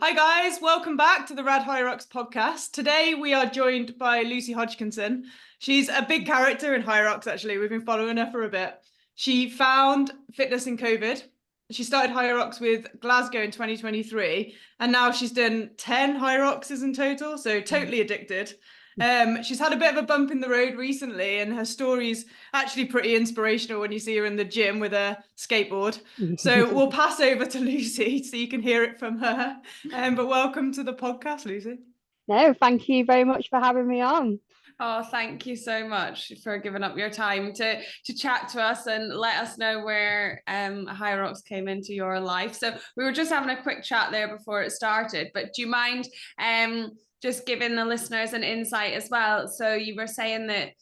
Hi guys, welcome back to the Rad Hyrox podcast. Today we are joined by Lucy Hodgkinson. She's a big character in Hyrox actually. We've been following her for a bit. She found fitness in COVID. She started Hyrox with Glasgow in 2023 and now she's done 10 Hyroxes in total, so totally addicted. She's had a bit of a bump in the road recently and her story's actually pretty inspirational when you see her in the gym with a skateboard. So we'll pass over to Lucy so you can hear it from her. But welcome to the podcast, Lucy. No, thank you very much for having me on. Oh, thank you so much for giving up your time to chat to us and let us know where Hyrox came into your life. So we were just having a quick chat there before it started, but do you mind just giving the listeners an insight as well? So you were saying that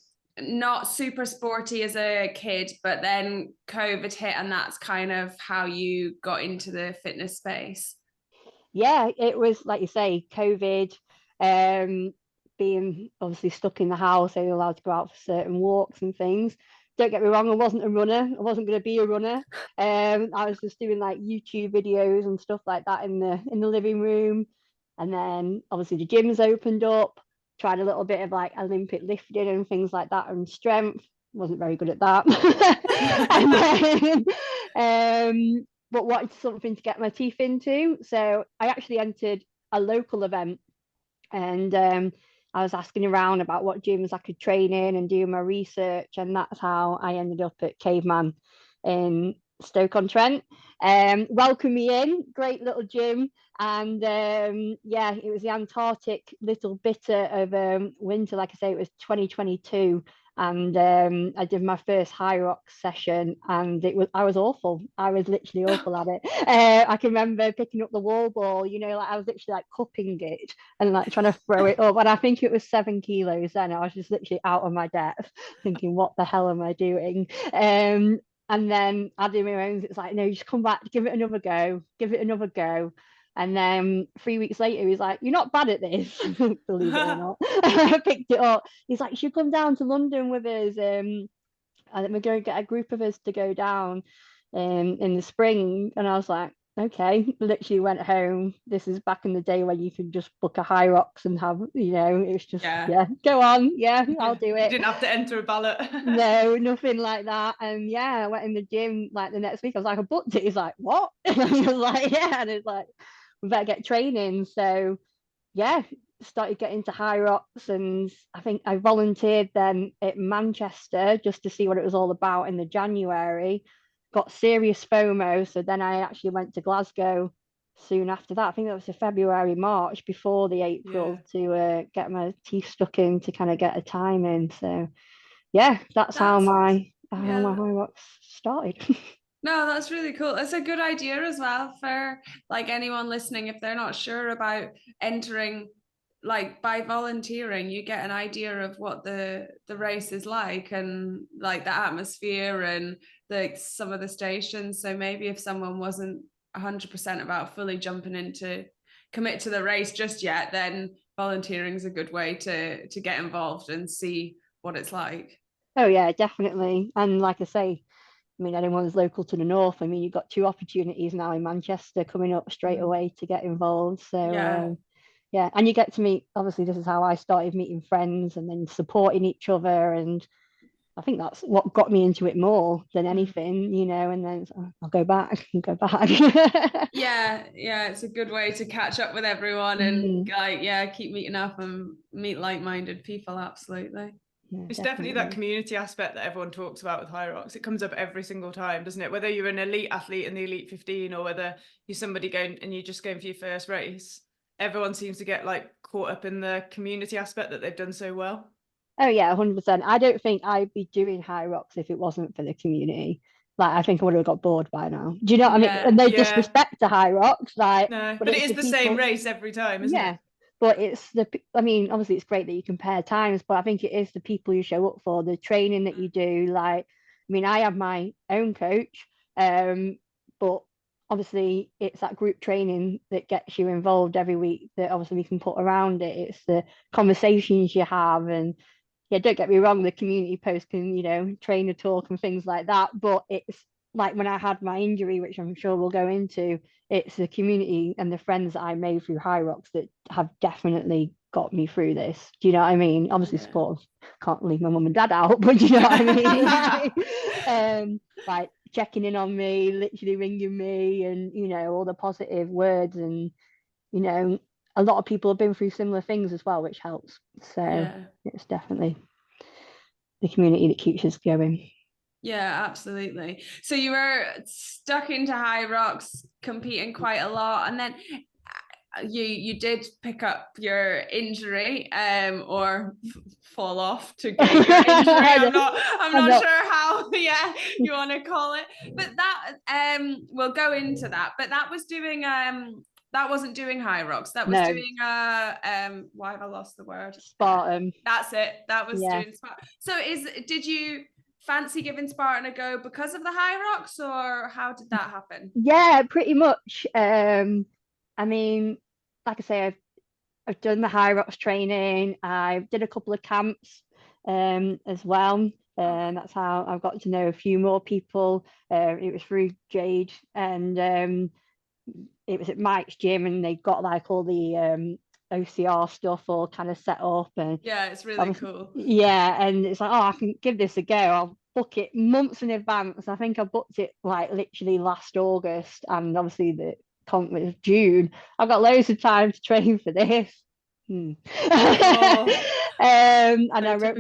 not super sporty as a kid, but then COVID hit and that's kind of how you got into the fitness space. Yeah, it was like you say, COVID, being obviously stuck in the house, only allowed to go out for certain walks and things. Don't get me wrong, I wasn't a runner. I wasn't going to be a runner. I was just doing like YouTube videos and stuff like that in the living room. And then obviously the gyms opened up, tried a little bit of like Olympic lifting and things like that and strength. Wasn't very good at that. And then but wanted something to get my teeth into. So I actually entered a local event and I was asking around about what gyms I could train in and doing my research. And that's how I ended up at Caveman in Stoke-on-Trent. Welcome me in, great little gym. And yeah, it was the Antarctic little bit of winter. Like I say, it was 2022 and I did my first Hyrox session and I was awful. I was literally awful at it. I can remember picking up the wall ball, like I was literally like cupping it and like trying to throw it up, and I think it was 7 kilos then. I was just literally out of my depth thinking, what the hell am I doing? And then adding my own, it's like, no, just come back, give it another go. And then 3 weeks later, he's like, "You're not bad at this," believe it or not. I picked it up. He's like, "You should come down to London with us. And we're going to get a group of us to go down in the spring." And I was like, "Okay." Literally went home. This is back in the day when you could just book a Hyrox and have, it was just, yeah, go on. Yeah, I'll do it. You didn't have to enter a ballot. No, nothing like that. And yeah, I went in the gym like the next week. I was like, "I booked it." He's like, "What?" And I was like, "Yeah." And it's like, we better get training. So yeah, started getting to Hyrox, and I think I volunteered then at Manchester just to see what it was all about in the January. Got serious FOMO, so then I actually went to Glasgow soon after that. I think that was the February, March before the April to get my teeth stuck in to kind of get a time in. So yeah, that's how my Hyrox started. No, that's really cool. It's a good idea as well for like anyone listening, if they're not sure about entering, like by volunteering, you get an idea of what the race is like and like the atmosphere and some of the stations. So maybe if someone wasn't 100% about fully jumping into commit to the race just yet, then volunteering is a good way to get involved and see what it's like. Oh yeah, definitely. And like I say, I mean, anyone's local to the north. I mean, you've got two opportunities now in Manchester coming up straight away to get involved. So yeah, and you get to meet. Obviously, this is how I started meeting friends and then supporting each other. And I think that's what got me into it more than anything, And then I'll go back and go back. yeah, it's a good way to catch up with everyone and keep meeting up and meet like-minded people. Absolutely. Yeah, it's definitely that community aspect that everyone talks about with Hyrox. It comes up every single time, doesn't it? Whether you're an elite athlete in the elite 15 or whether you're somebody going and you're just going for your first race, everyone seems to get like caught up in the community aspect that they've done so well. Oh yeah, 100%. I don't think I'd be doing Hyrox if it wasn't for the community. Like I think I would have got bored by now. Do you know what I mean? And no disrespect to Hyrox, like, no, but it is the same race every time, isn't it? But it's obviously it's great that you compare times, but I think it is the people you show up for, the training that you do. Like, I mean, I have my own coach, but obviously it's that group training that gets you involved every week that obviously we can put around it. It's the conversations you have, and yeah, don't get me wrong, the community post can, trainer talk and things like that, but it's like when I had my injury, which I'm sure we'll go into, it's the community and the friends that I made through Hyrox that have definitely got me through this. Do you know what I mean? Obviously, Yeah. support can't leave my mum and dad out, but do you know what I mean? Like checking in on me, literally ringing me, and all the positive words, and a lot of people have been through similar things as well, which helps. So Yeah. it's definitely the community that keeps us going. Yeah, absolutely. So you were stuck into Hyrox, competing quite a lot, and then you did pick up your injury, or fall off to get your injury. I'm not sure how you want to call it, but that we'll go into that. But that was doing that wasn't doing Hyrox. That was doing why have I lost the word? Spartan. That's it. That was Yeah. doing Spartan. So did you fancy giving Spartan a go because of the Hyrox, or how did that happen? Yeah, pretty much. I mean, like I say, I've done the Hyrox training. I did a couple of camps as well. And that's how I've got to know a few more people. It was through Jade, and it was at Mike's gym, and they got like all the OCR stuff all kind of set up, and yeah, it's really cool. Yeah, and it's like, oh, I can give this a go. I'll book it months in advance. I think I booked it like literally last August, and obviously the comp was June. I've got loads of time to train for this. And I wrote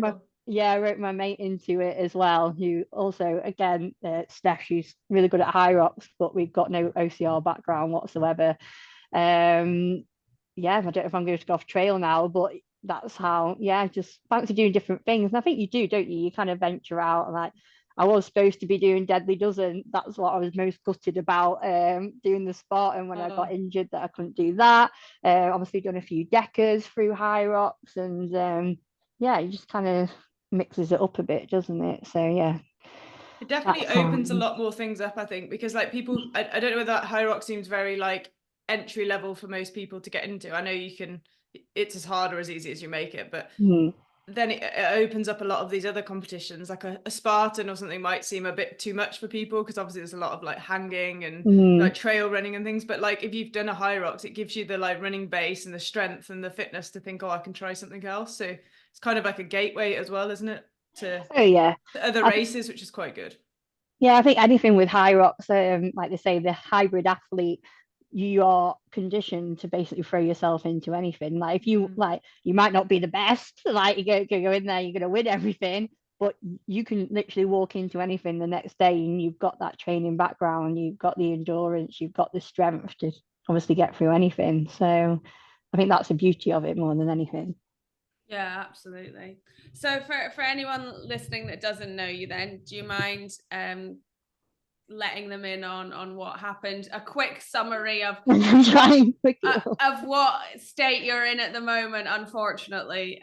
I wrote my mate into it as well, who also, again, Steph, she's really good at Hyrox, but we've got no OCR background whatsoever. Yeah, I don't know if I'm going to go off trail now, but that's how, just fancy doing different things. And I think you do, don't you? You kind of venture out, and like, I was supposed to be doing Deadly Dozen. That's what I was most gutted about, doing the Spartan when I got injured, that I couldn't do that. Obviously done a few deckers through Hyrox, and it just kind of mixes it up a bit, doesn't it? So yeah. It definitely opens a lot more things up, I think, because like people, I don't know whether that Hyrox seems very like entry level for most people to get into. I know it's as hard or as easy as you make it, but then it opens up a lot of these other competitions, like a Spartan or something might seem a bit too much for people, because obviously there's a lot of like hanging and like trail running and things. But like if you've done a Hyrox, it gives you the like running base and the strength and the fitness to think, oh, I can try something else. So it's kind of like a gateway as well, isn't it? To other races, which is quite good. Yeah, I think anything with Hyrox, like they say, the hybrid athlete, you are conditioned to basically throw yourself into anything. Like if you you might not be the best, like you go in there, you're gonna win everything, but you can literally walk into anything the next day, and you've got that training background, you've got the endurance, you've got the strength to obviously get through anything. So I think that's the beauty of it more than anything. Yeah, absolutely. So for anyone listening that doesn't know you, then do you mind letting them in on what happened? A quick summary of of what state you're in at the moment, unfortunately,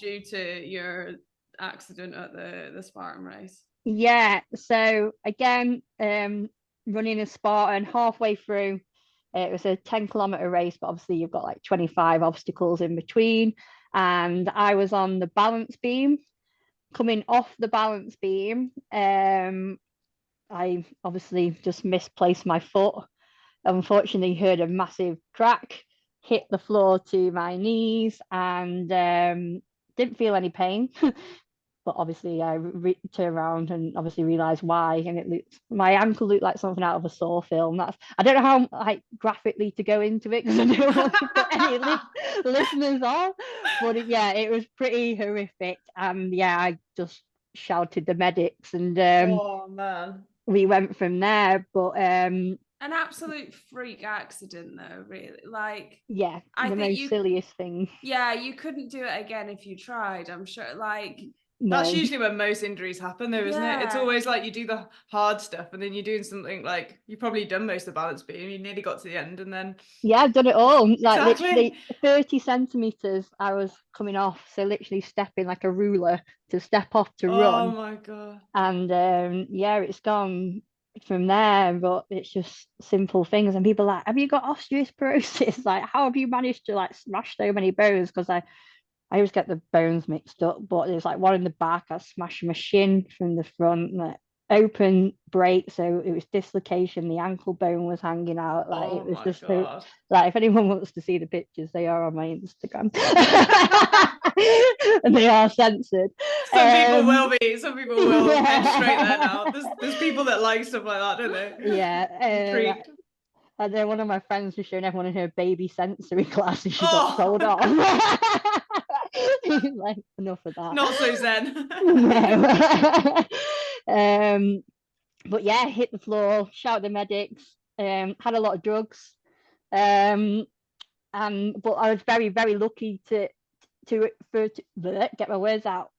due to your accident at the Spartan race. Yeah, so again, running a Spartan halfway through, it was a 10-kilometer race, but obviously you've got like 25 obstacles in between. And I was on the balance beam. Coming off the balance beam, I obviously just misplaced my foot. Unfortunately, heard a massive crack, hit the floor to my knees, and didn't feel any pain. But obviously I turned around and obviously realized why, and my ankle looked like something out of a Saw film. I don't know how like graphically to go into it, because I don't want to put any listeners off, but it was pretty horrific. And I just shouted the medics, and oh man, we went from there. But an absolute freak accident though, really. Like, I think most silliest thing. Yeah, you couldn't do it again if you tried, I'm sure. Like, that's usually when most injuries happen though, isn't it? It's always like you do the hard stuff and then you're doing something like you've probably done most of the balance beam, you nearly got to the end, and then I've done it all. Like literally 30 centimeters I was coming off, so literally stepping like a ruler to step off to run. Oh my god. And it's gone from there. But it's just simple things, and people are like, have you got osteoporosis? Like, how have you managed to like smash so many bones? Because I always get the bones mixed up, but there's like one in the back. I smashed my shin from the front. Like, open break, so it was dislocation, the ankle bone was hanging out, like it Oh was my just so, God. like if anyone wants to see the pictures, they are on my Instagram. And they are censored. Some people will be, some people will head straight there Yeah. now. There's people that like stuff like that, don't they? Yeah. Intrigued. And then one of my friends was showing everyone in her baby sensory class and she got Oh, told off. Like, enough of that. not so zen. No. But yeah, hit the floor, shout the medics, had a lot of drugs. But I was very, very lucky to get my words out,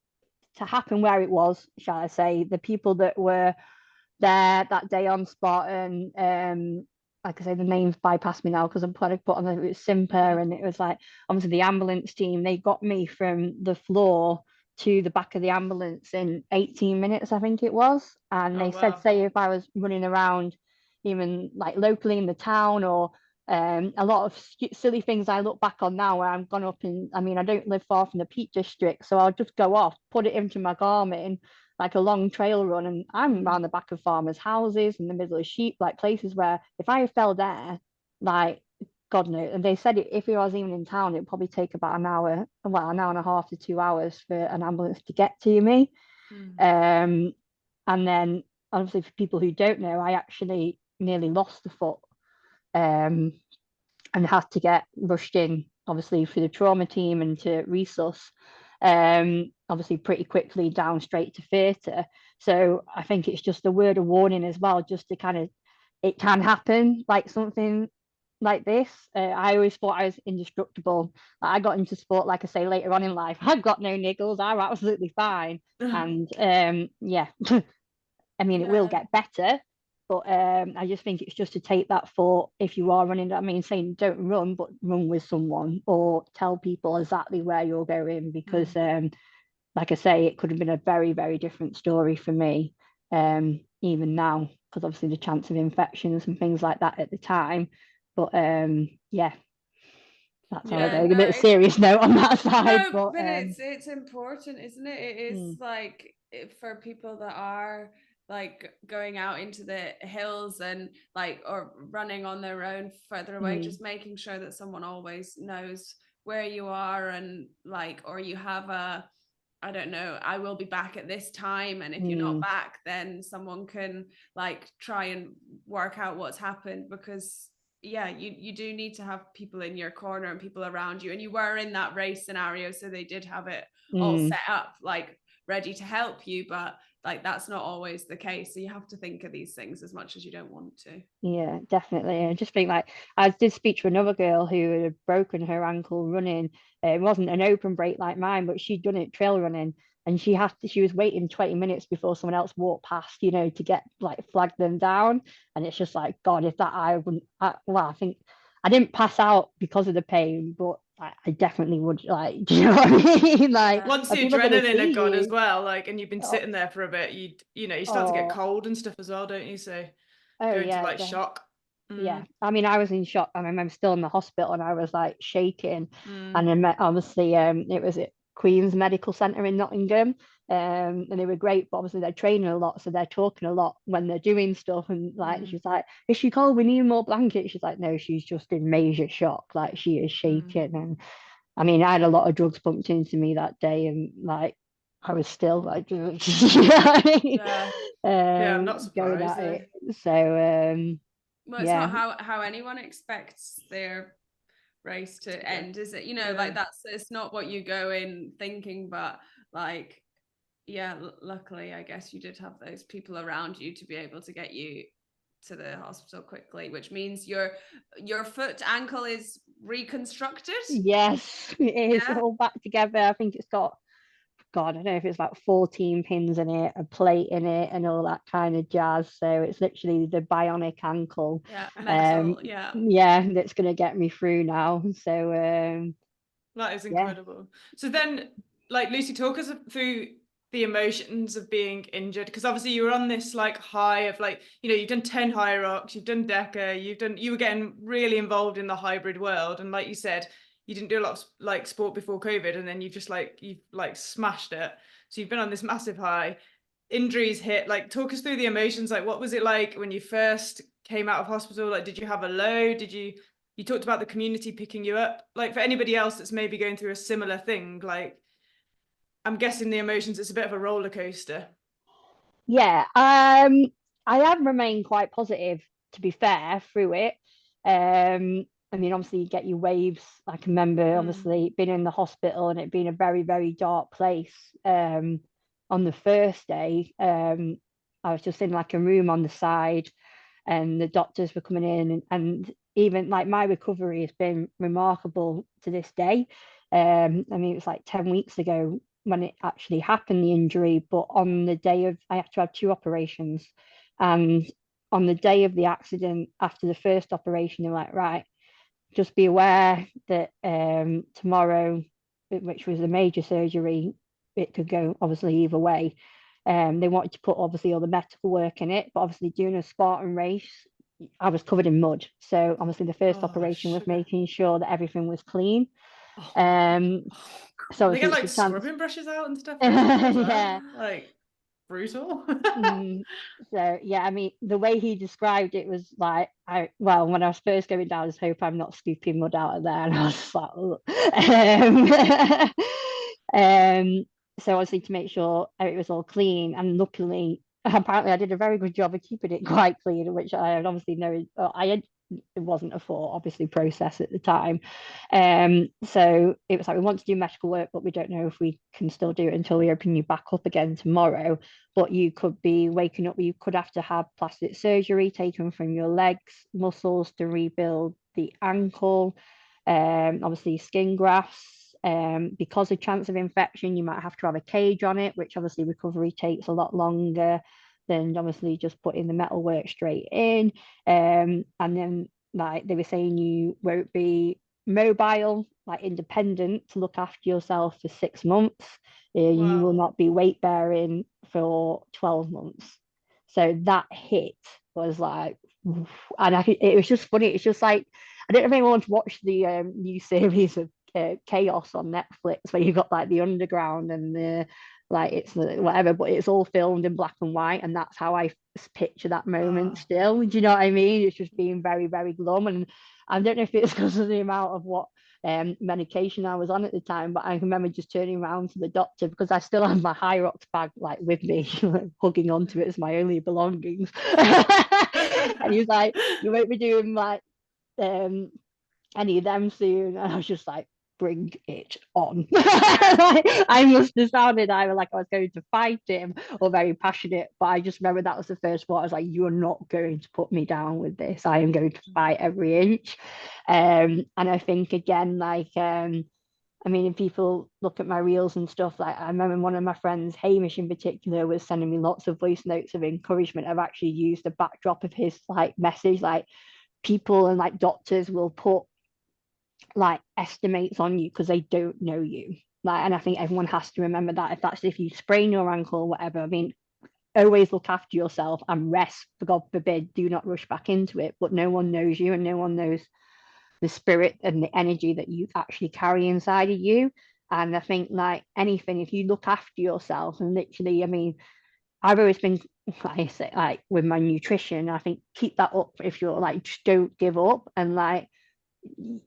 to happen where it was, shall I say. The people that were there that day on spot, and like I say, the names bypass me now because I'm trying to put on it was Simper, and it was like obviously the ambulance team, they got me from the floor to the back of the ambulance in 18 minutes, I think it was. And Oh, they said, wow. say if I was running around even like locally in the town, or a lot of silly things I look back on now where I'm gone up in, I mean, I don't live far from the Peak District, so I'll just go off, put it into my Garmin, like a long trail run, and I'm around the back of farmers' houses in the middle of sheep, like places where if I fell there, like God knows. And they said if I was even in town, it'd probably take about an hour, well, an hour and a half to 2 hours for an ambulance to get to me. And then obviously for people who don't know, I actually nearly lost a foot, and had to get rushed in, obviously for the trauma team and to resus, obviously pretty quickly down straight to theatre. So I think it's just a word of warning as well, just to kind of, it can happen, like something like this. I always thought I was indestructible. I got into sport, like I say, later on in life. I've got no niggles. I'm absolutely fine. And yeah, I mean, it will get better, but I just think it's just to take that thought if you are running. I mean, saying don't run, but run with someone, or tell people exactly where you're going, because, like I say, it could have been a very, very different story for me, even now, because obviously the chance of infections and things like that at the time. But yeah, that's how I go. A bit of serious note on that side, but it's important, isn't it? It is like for people that are like going out into the hills and like or running on their own further away, just making sure that someone always knows where you are, and like, or you have a, I don't know, I will be back at this time, and if you're not back, then someone can like try and work out what's happened, because yeah, you do need to have people in your corner and people around you, and you were in that race scenario, so they did have it all set up, like ready to help you, but like that's not always the case, so you have to think of these things as much as you don't want to. Yeah, definitely. I just think, like, I did speak to another girl who had broken her ankle running. It wasn't an open break like mine, but she'd done it trail running, and she was waiting 20 minutes before someone else walked past, to get like flag them down. And it's just like, God, if that I wouldn't, well, I think I didn't pass out because of the pain, but I definitely would, like, do you know what I mean? Like, once the adrenaline had gone as well, like, and you've been sitting there for a bit, you start to get cold and stuff as well, don't you? So go into like shock. Yeah, I mean, I was in shock. I mean, I'm still in the hospital and I was like shaking. And then obviously, it was at Queen's Medical Centre in Nottingham, and they were great. But obviously, they're training a lot, so they're talking a lot when they're doing stuff. And like, she's like, "Is she cold? We need more blankets." She's like, "No, she's just in major shock. Like, she is shaking." And I mean, I had a lot of drugs pumped into me that day, and like, I was still like, I'm not surprised, going at it. So well, it's not how anyone expects their race to end, is it? Like it's not what you go in thinking, but like, yeah, luckily I guess you did have those people around you to be able to get you to the hospital quickly, which means your foot ankle is reconstructed. Yes, it is all back together. I think it's got, God, I don't know if it's like 14 pins in it, a plate in it, and all that kind of jazz. So it's literally the bionic ankle. Metal, that's gonna get me through now. So that is incredible. So then, like, Lucy, talk us through the emotions of being injured, because obviously you were on this like high of like, you've done 10 Hyrox, you've done DECA, you were getting really involved in the hybrid world, and like you said, you didn't do a lot of like sport before COVID, and then you've smashed it. So you've been on this massive high. injuries hit, like talk us through the emotions. Like, what was it like when you first came out of hospital? Like, did you have a low? You talked about the community picking you up. Like, for anybody else that's maybe going through a similar thing, like, I'm guessing the emotions, it's a bit of a roller coaster. Yeah, I have remained quite positive, to be fair, through it. I mean, obviously, you get your waves. I can remember, obviously, being in the hospital and it being a very, very dark place. On the first day, I was just in like a room on the side, and the doctors were coming in, and even like my recovery has been remarkable to this day. I mean, it was like 10 weeks ago when it actually happened, the injury, but on the day of, I have to have two operations. And on the day of the accident, after the first operation, they're like, right, just be aware that tomorrow, which was a major surgery, it could go obviously either way. They wanted to put obviously all the medical work in it, but obviously doing a Spartan race, I was covered in mud. So obviously the first operation was making sure that everything was clean. So they get like scrubbing brushes out and stuff. Yeah, like brutal. So yeah, I mean, the way he described it was like, when I was first going down, I just hope I'm not scooping mud out of there, and I was like, so obviously to make sure it was all clean, and luckily, apparently, I did a very good job of keeping it quite clean, which I obviously know it wasn't a thought, obviously, process at the time. So it was like, we want to do medical work, but we don't know if we can still do it until we open you back up again tomorrow. But you could be waking up, you could have to have plastic surgery taken from your legs, muscles to rebuild the ankle, obviously skin grafts. Because of chance of infection, you might have to have a cage on it, which obviously recovery takes a lot longer than obviously just putting the metal work straight in. And then, like they were saying, you won't be mobile, like independent, to look after yourself for 6 months. You will not be weight bearing for 12 months. So that hit was like, and it was just funny. It's just like, I don't know if anyone wants to watch the new series of Chaos on Netflix, where you got like the underground and the like, it's whatever, but it's all filmed in black and white, and that's how I picture that moment still. Do you know what I mean? It's just being very, very glum, and I don't know if it's because of the amount of what medication I was on at the time, but I remember just turning around to the doctor, because I still have my Hyrox bag like with me, hugging onto it as my only belongings. And he was like, you won't be doing like any of them soon. And I was just like, bring it on. I must have sounded either like I was going to fight him or very passionate, but I just remember that was the first one. I was like, you are not going to put me down with this. I am going to fight every inch. And I think again, like I mean, if people look at my reels and stuff, like I remember one of my friends, Hamish in particular, was sending me lots of voice notes of encouragement. I've actually used the backdrop of his like message, like people and like doctors will put like estimates on you because they don't know you. Like, and I think everyone has to remember that if you sprain your ankle or whatever, I mean, always look after yourself and rest. For God forbid, do not rush back into it. But no one knows you, and no one knows the spirit and the energy that you actually carry inside of you. And I think like anything, if you look after yourself, and literally, I mean, I've always been, like I say, like with my nutrition, I think keep that up. If you're like, just don't give up, and like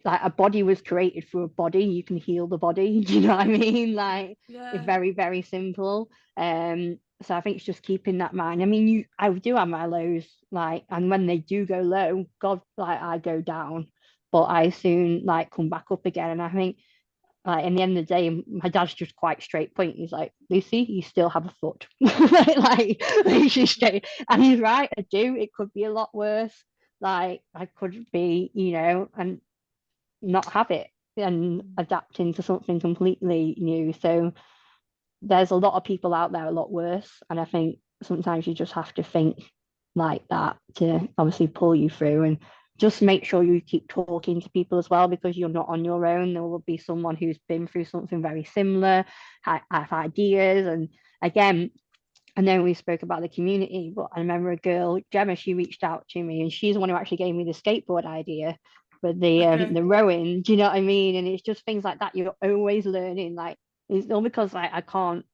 a body was created for a body, you can heal the body. Do you know what I mean? Like, it's very, very simple. So I think it's just keeping that mind. I mean, I do have my lows, like, and when they do go low, God, like I go down, but I soon like come back up again. And I think like in the end of the day, my dad's just quite straight point. He's like, Lucy, you still have a foot. Like literally straight. And he's right, I do. It could be a lot worse. Like I could be, and not have it and adapt into something completely new. So there's a lot of people out there a lot worse. And I think sometimes you just have to think like that to obviously pull you through, and just make sure you keep talking to people as well, because you're not on your own. There will be someone who's been through something very similar, have ideas. And again, I know we spoke about the community, but I remember a girl, Gemma, she reached out to me, and she's the one who actually gave me the skateboard idea with the rowing. Do you know what I mean? And it's just things like that. You're always learning. Like, it's not because like I can't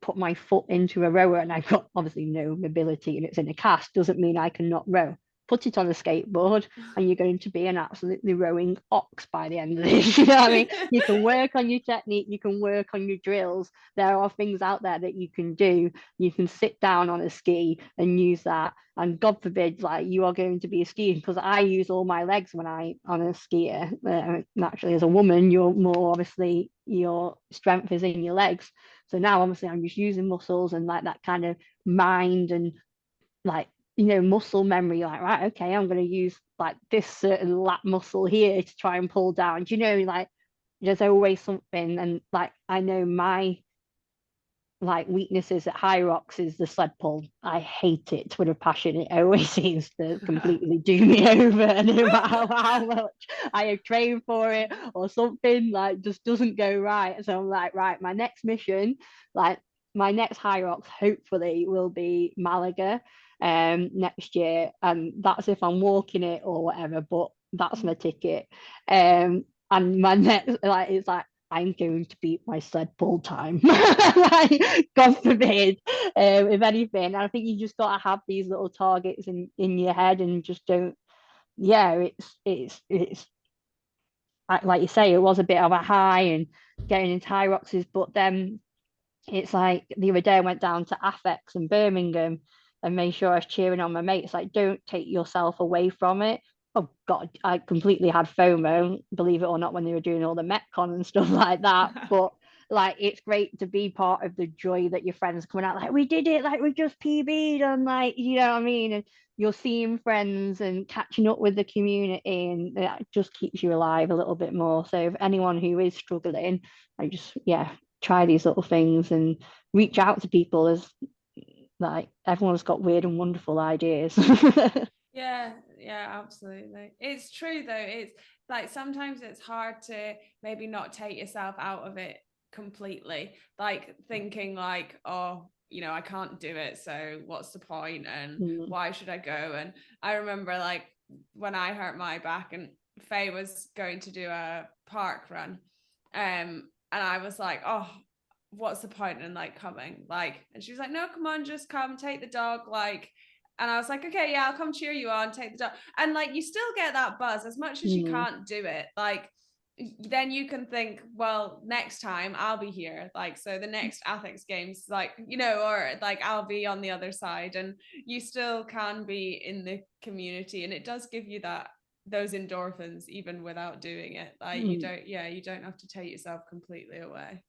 put my foot into a rower and I've got obviously no mobility and it's in a cast, doesn't mean I cannot row. Put it on a skateboard and you're going to be an absolutely rowing ox by the end of this. You know what I mean? You can work on your technique, you can work on your drills. There are things out there that you can do. You can sit down on a ski and use that. And God forbid, like you are going to be a skier, because I use all my legs when I on a skier. Naturally, as a woman, you're more obviously your strength is in your legs. So now obviously I'm just using muscles and like that kind of mind and like, muscle memory, like, right, okay, I'm going to use like this certain lat muscle here to try and pull down. Do you know, like there's always something. And like I know my like weaknesses at Hyrox is the sled pull. I hate it with a passion. It always seems to completely do me over, no matter how much I have trained for it or something like just doesn't go right. So I'm like, right, my next mission, like my next Hyrox hopefully will be Malaga next year, and that's if I'm walking it or whatever, but that's my ticket. And my next, like, it's like I'm going to beat my sled pull time. Like, God forbid, if anything. And I think you just got to have these little targets in your head and just don't. Yeah, it's like you say, it was a bit of a high and getting into Hyroxes, but then it's like the other day I went down to Affex in Birmingham and made sure I was cheering on my mates. Like, don't take yourself away from it. Oh God, I completely had FOMO, believe it or not, when they were doing all the Metcon and stuff like that. But like, it's great to be part of the joy that your friends coming out like, we did it, like we just PB'd, and like, you know what I mean? And you're seeing friends and catching up with the community, and that just keeps you alive a little bit more. So if anyone who is struggling, I just, yeah, try these little things and reach out to people, as like everyone's got weird and wonderful ideas. Yeah, absolutely. It's true though. It's like sometimes it's hard to maybe not take yourself out of it completely. Like thinking like, oh, I can't do it, so what's the point and why should I go? And I remember like when I hurt my back and Faye was going to do a park run. And I was like, oh, what's the point in like coming? Like, and she was like, no, come on, just come, take the dog, like. And I was like, okay, yeah, I'll come cheer you on, take the dog. And like, you still get that buzz as much as you can't do it. Like, then you can think, well, next time I'll be here. Like, so the next Athlex Games, like, or like I'll be on the other side, and you still can be in the community. And it does give you those endorphins even without doing it. Like you don't have to take yourself completely away.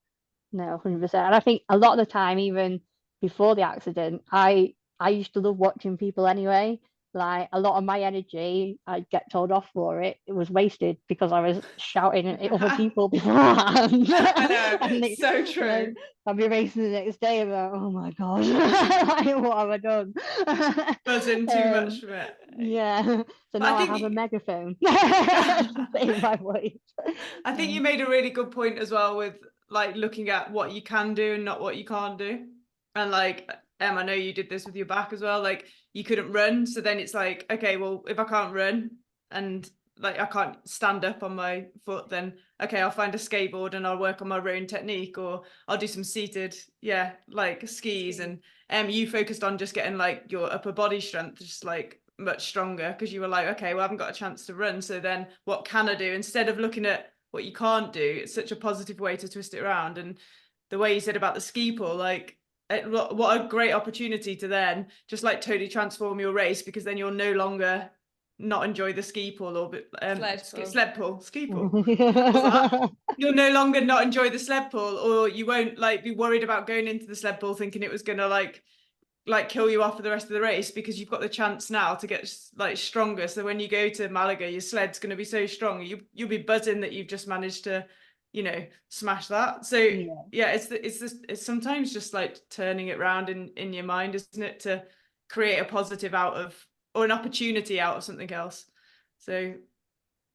No, 100%. And I think a lot of the time, even before the accident, I used to love watching people anyway. Like a lot of my energy, I'd get told off for it. It was wasted because I was shouting at other people beforehand. I know, it's so true. I'd be racing the next day and like, oh my God, like, what have I done? Buzzing too much from it. Yeah. So now I have a megaphone. Save my voice. I think you made a really good point as well with like looking at what you can do and not what you can't do. And like, I know you did this with your back as well. Like you couldn't run. So then it's like, okay, well, if I can't run and like I can't stand up on my foot, then okay, I'll find a skateboard and I'll work on my rowing technique, or I'll do some seated, like skis. And you focused on just getting like your upper body strength just like much stronger, because you were like, okay, well, I haven't got a chance to run. So then what can I do? Instead of looking at what you can't do, it's such a positive way to twist it around. And the way you said about the ski pull, like, what a great opportunity to then just like totally transform your race, because then you'll no longer not enjoy the ski pull or sled pull. You'll no longer not enjoy the sled pull, or you won't like be worried about going into the sled pull thinking it was gonna like kill you off for the rest of the race, because you've got the chance now to get like stronger. So when you go to Malaga, your sled's going to be so strong, you'll be buzzing that you've just managed to smash that. So it's sometimes just like turning it around in your mind, isn't it, to create a positive out of, or an opportunity out of something else. So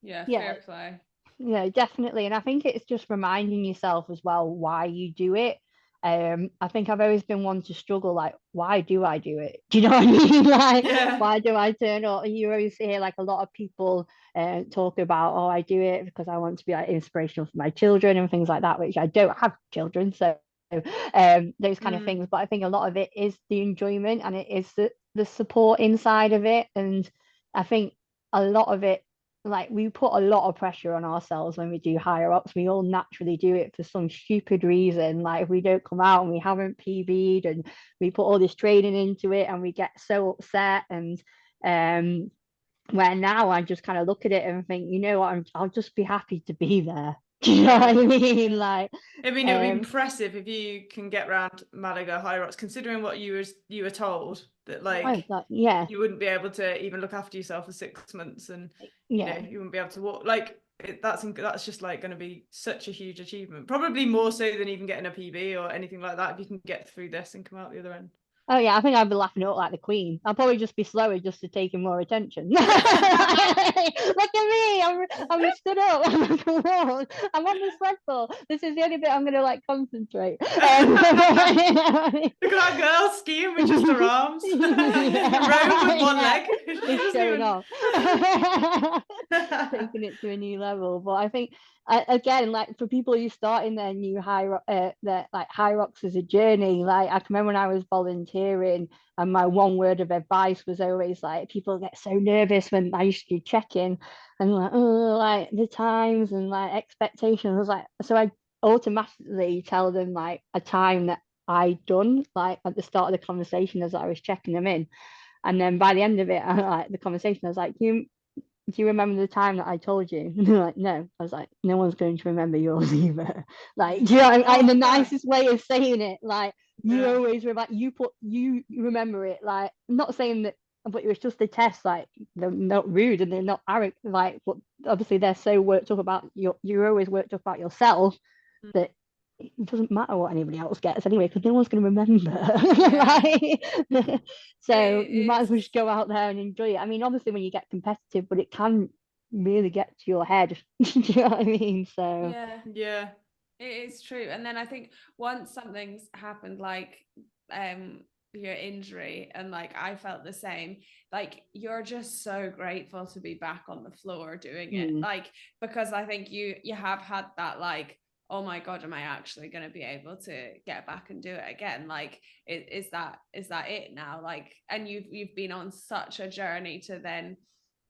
fair play. Yeah, definitely. And I think it's just reminding yourself as well why you do it. I think I've always been one to struggle, like, why do I do it? Do you know what I mean? Like, why do I turn up? You always hear like a lot of people talk about, oh, I do it because I want to be like inspirational for my children and things like that, which I don't have children, so those kind of things. But I think a lot of it is the enjoyment, and it is the support inside of it. And I think a lot of it, like, we put a lot of pressure on ourselves when we do Hyrox. We all naturally do it for some stupid reason. Like, if we don't come out and we haven't PB'd, and we put all this training into it, and we get so upset. And where now I just kind of look at it and think, you know what, I'll just be happy to be there. Do you know what I mean? Like, I mean, it would be impressive if you can get around Malaga Hyrox, considering what you were told, that like you wouldn't be able to even look after yourself for 6 months, and you know, you wouldn't be able to walk. Like, that's just like going to be such a huge achievement, probably more so than even getting a PB or anything like that, if you can get through this and come out the other end. Oh yeah, I think I'd be laughing up like the Queen. I'll probably just be slower just to take in more attention. Look at me, I'm stood up. I'm on the sled pull. This is the only bit I'm gonna like concentrate. Look at that girl skiing with just her arms, rowing with one leg. It's showing off. Taking it to a new level. But I think, again, like, for people who start in their new Hyrox as a journey, like, I can remember when I was volunteering, and my one word of advice was always like, people get so nervous when I used to do check-in, and like, oh, like the times and like expectations. I was like, so I automatically tell them like a time that I'd done, like at the start of the conversation as I was checking them in. And then by the end of it, like the conversation, I was like, do you remember the time that I told you? And they're like, no. I was like, no one's going to remember yours either. Like, do you know what I mean? In the nicest way of saying it, like, you always remember, you remember it. Like, I'm not saying that, but it was just a test. Like, they're not rude and they're not arrogant. Like, but obviously they're so worked up about you're always worked up about yourself that it doesn't matter what anybody else gets anyway, because no one's going to remember. So you might as well just go out there and enjoy it. I mean, obviously when you get competitive, but it can really get to your head. Do you know what I mean? So yeah, it is true. And then I think once something's happened, like your injury, and like I felt the same, like you're just so grateful to be back on the floor doing it, like, because I think you have had that, like, oh my God, am I actually going to be able to get back and do it again? Like, is that it now? Like, and you've been on such a journey to then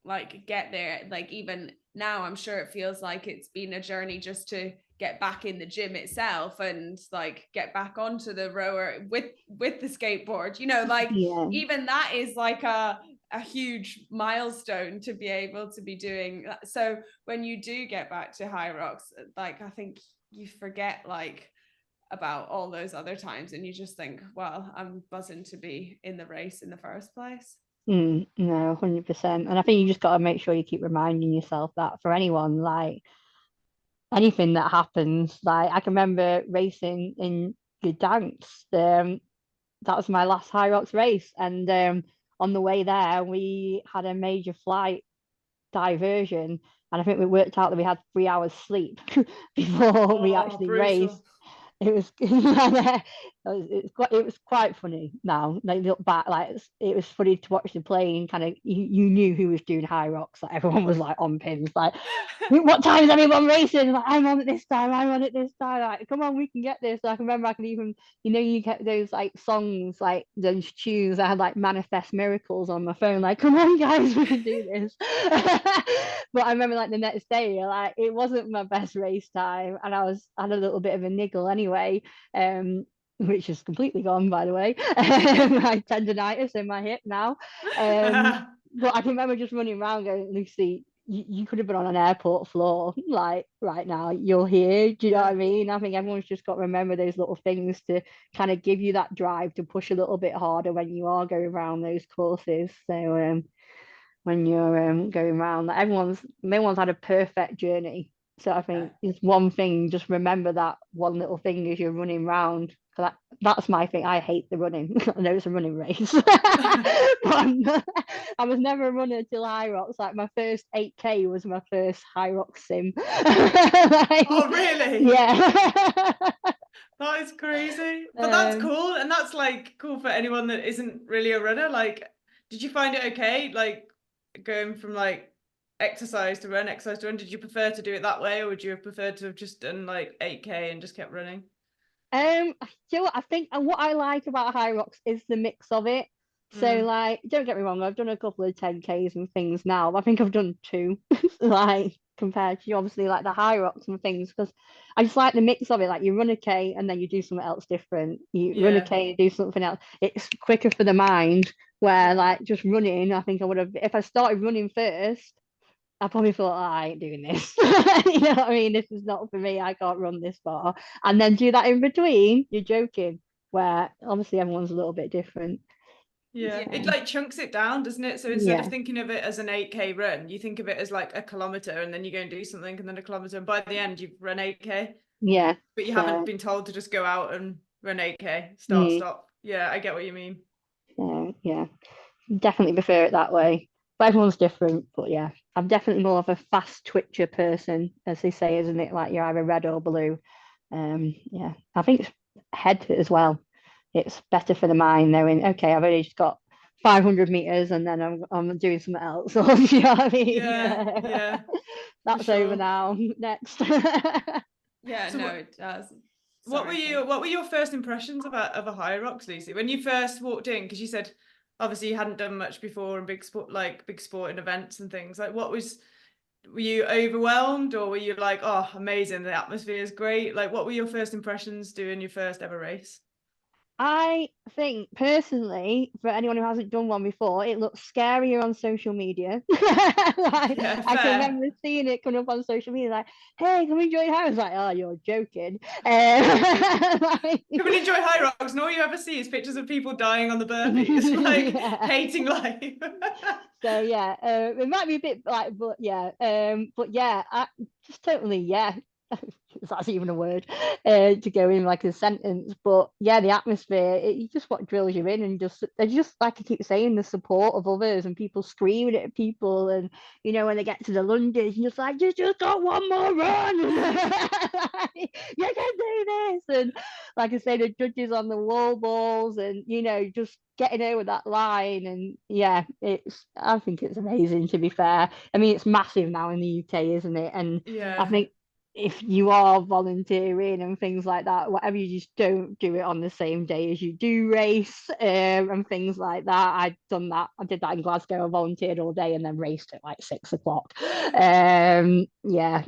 like get there. Like, even now, I'm sure it feels like it's been a journey just to get back in the gym itself and like get back onto the rower with the skateboard, you know, like even that is like a huge milestone to be able to be doing that. So when you do get back to Hyrox, like, I think you forget like about all those other times, and you just think, well, I'm buzzing to be in the race in the first place. No, 100%. And I think you just got to make sure you keep reminding yourself that for anyone, like anything that happens. Like, I can remember racing in Gdansk. That was my last Hyrox race, and on the way there we had a major flight diversion, and I think we worked out that we had 3 hours sleep before we actually raced. It was it was quite funny now. Like, look back, like it was funny to watch the plane. Kind of, you knew who was doing Hyrox. Like, everyone was like on pins. Like, what time is anyone racing? Like, I'm on it this time. I'm on it this time. Like, come on, we can get this. So I can remember I can even, you get those like songs, like those tunes. I had like Manifest Miracles on my phone. Like, come on, guys, we can do this. But I remember like the next day, like it wasn't my best race time, and I had a little bit of a niggle anyway, which is completely gone, by the way. My tendonitis in my hip now. But I can remember just running around going, Lucy, you could have been on an airport floor, like right now. You're here. Do you know what I mean? I think everyone's just got to remember those little things to kind of give you that drive to push a little bit harder when you are going around those courses. So when you're going around, like, no one's had a perfect journey. So I think it's one thing, just remember that one little thing as you're running around. That's my thing. I hate the running. I know it's a running race. But I was never a runner till Hyrox. Like, my first 8K was my first Hyrox sim. Like, oh really? Yeah. That is crazy. But that's cool. And that's like cool for anyone that isn't really a runner. Like, did you find it okay? Like, going from like exercise to run, did you prefer to do it that way, or would you have preferred to have just done like 8K and just kept running? You know what, I think, and what I like about Hyrox is the mix of it. So like, don't get me wrong, I've done a couple of 10Ks and things now. I think I've done two, like compared to obviously like the Hyrox and things, because I just like the mix of it. Like you run a K and then you do something else different. You run a Yeah. K and do something else. It's quicker for the mind. Where Yeah. like just running, I think I would have, if I started running first, I probably thought, oh, I ain't doing this. You know what I mean? This is not for me. I can't run this far. And then do that in between. You're joking. Where obviously everyone's a little bit different. Yeah, it So, like chunks it down, doesn't it? So instead of yeah, thinking of it as an 8K run, you think of it as like a kilometer, and then you go and do something, and then a kilometer, and by the end you've run 8K, yeah. but you haven't So, been told to just go out and run 8K, start, mm, stop. Yeah, I get what you mean. so yeah, definitely prefer it that way. But everyone's different. But yeah, I'm definitely more of a fast twitcher person, as they say, isn't it? Like you're either red or blue. Yeah, I think it's head as well. It's better for the mind knowing, okay, I've only just got 500 meters and then I'm doing something else. Or, you know what I mean? Yeah, for That's over sure. now. Next. Yeah, So no, what it does. what were Sorry, you what were your first impressions of a Hyrox, Lucy, when you first walked in? Because you said obviously you hadn't done much before in big sporting events and things. Like, were you overwhelmed, or were you like, oh, amazing, the atmosphere is great? Like, what were your first impressions doing your first ever race? I think personally, for anyone who hasn't done one before, it looks scarier on social media. Like, Yeah, I can fair. remember seeing it coming up on social media, like, "Hey, can we join how?" I was like, "Oh, you're joking." Like, Come and enjoy Hyrox, and all you ever see is pictures of people dying on the burpees, like yeah. hating life. So yeah, it might be a bit like, but yeah, I just totally yeah. If that's even a word, to go in like a sentence. But yeah, the atmosphere, just what drills you in, and just like I keep saying, the support of others and people screaming at people, and when they get to the lunges, you're just like, you just got one more run. Like, you can do this, and like I say, the judges on the wall balls, and just getting over that line. And yeah, I think it's amazing, to be fair. I mean, it's massive now in the UK, isn't it? And I Yeah. think if you are volunteering and things like that, whatever, you just don't do it on the same day as you do race, and things like that. I've done that. I did that in Glasgow. I volunteered all day and then raced at like 6 o'clock. Yeah.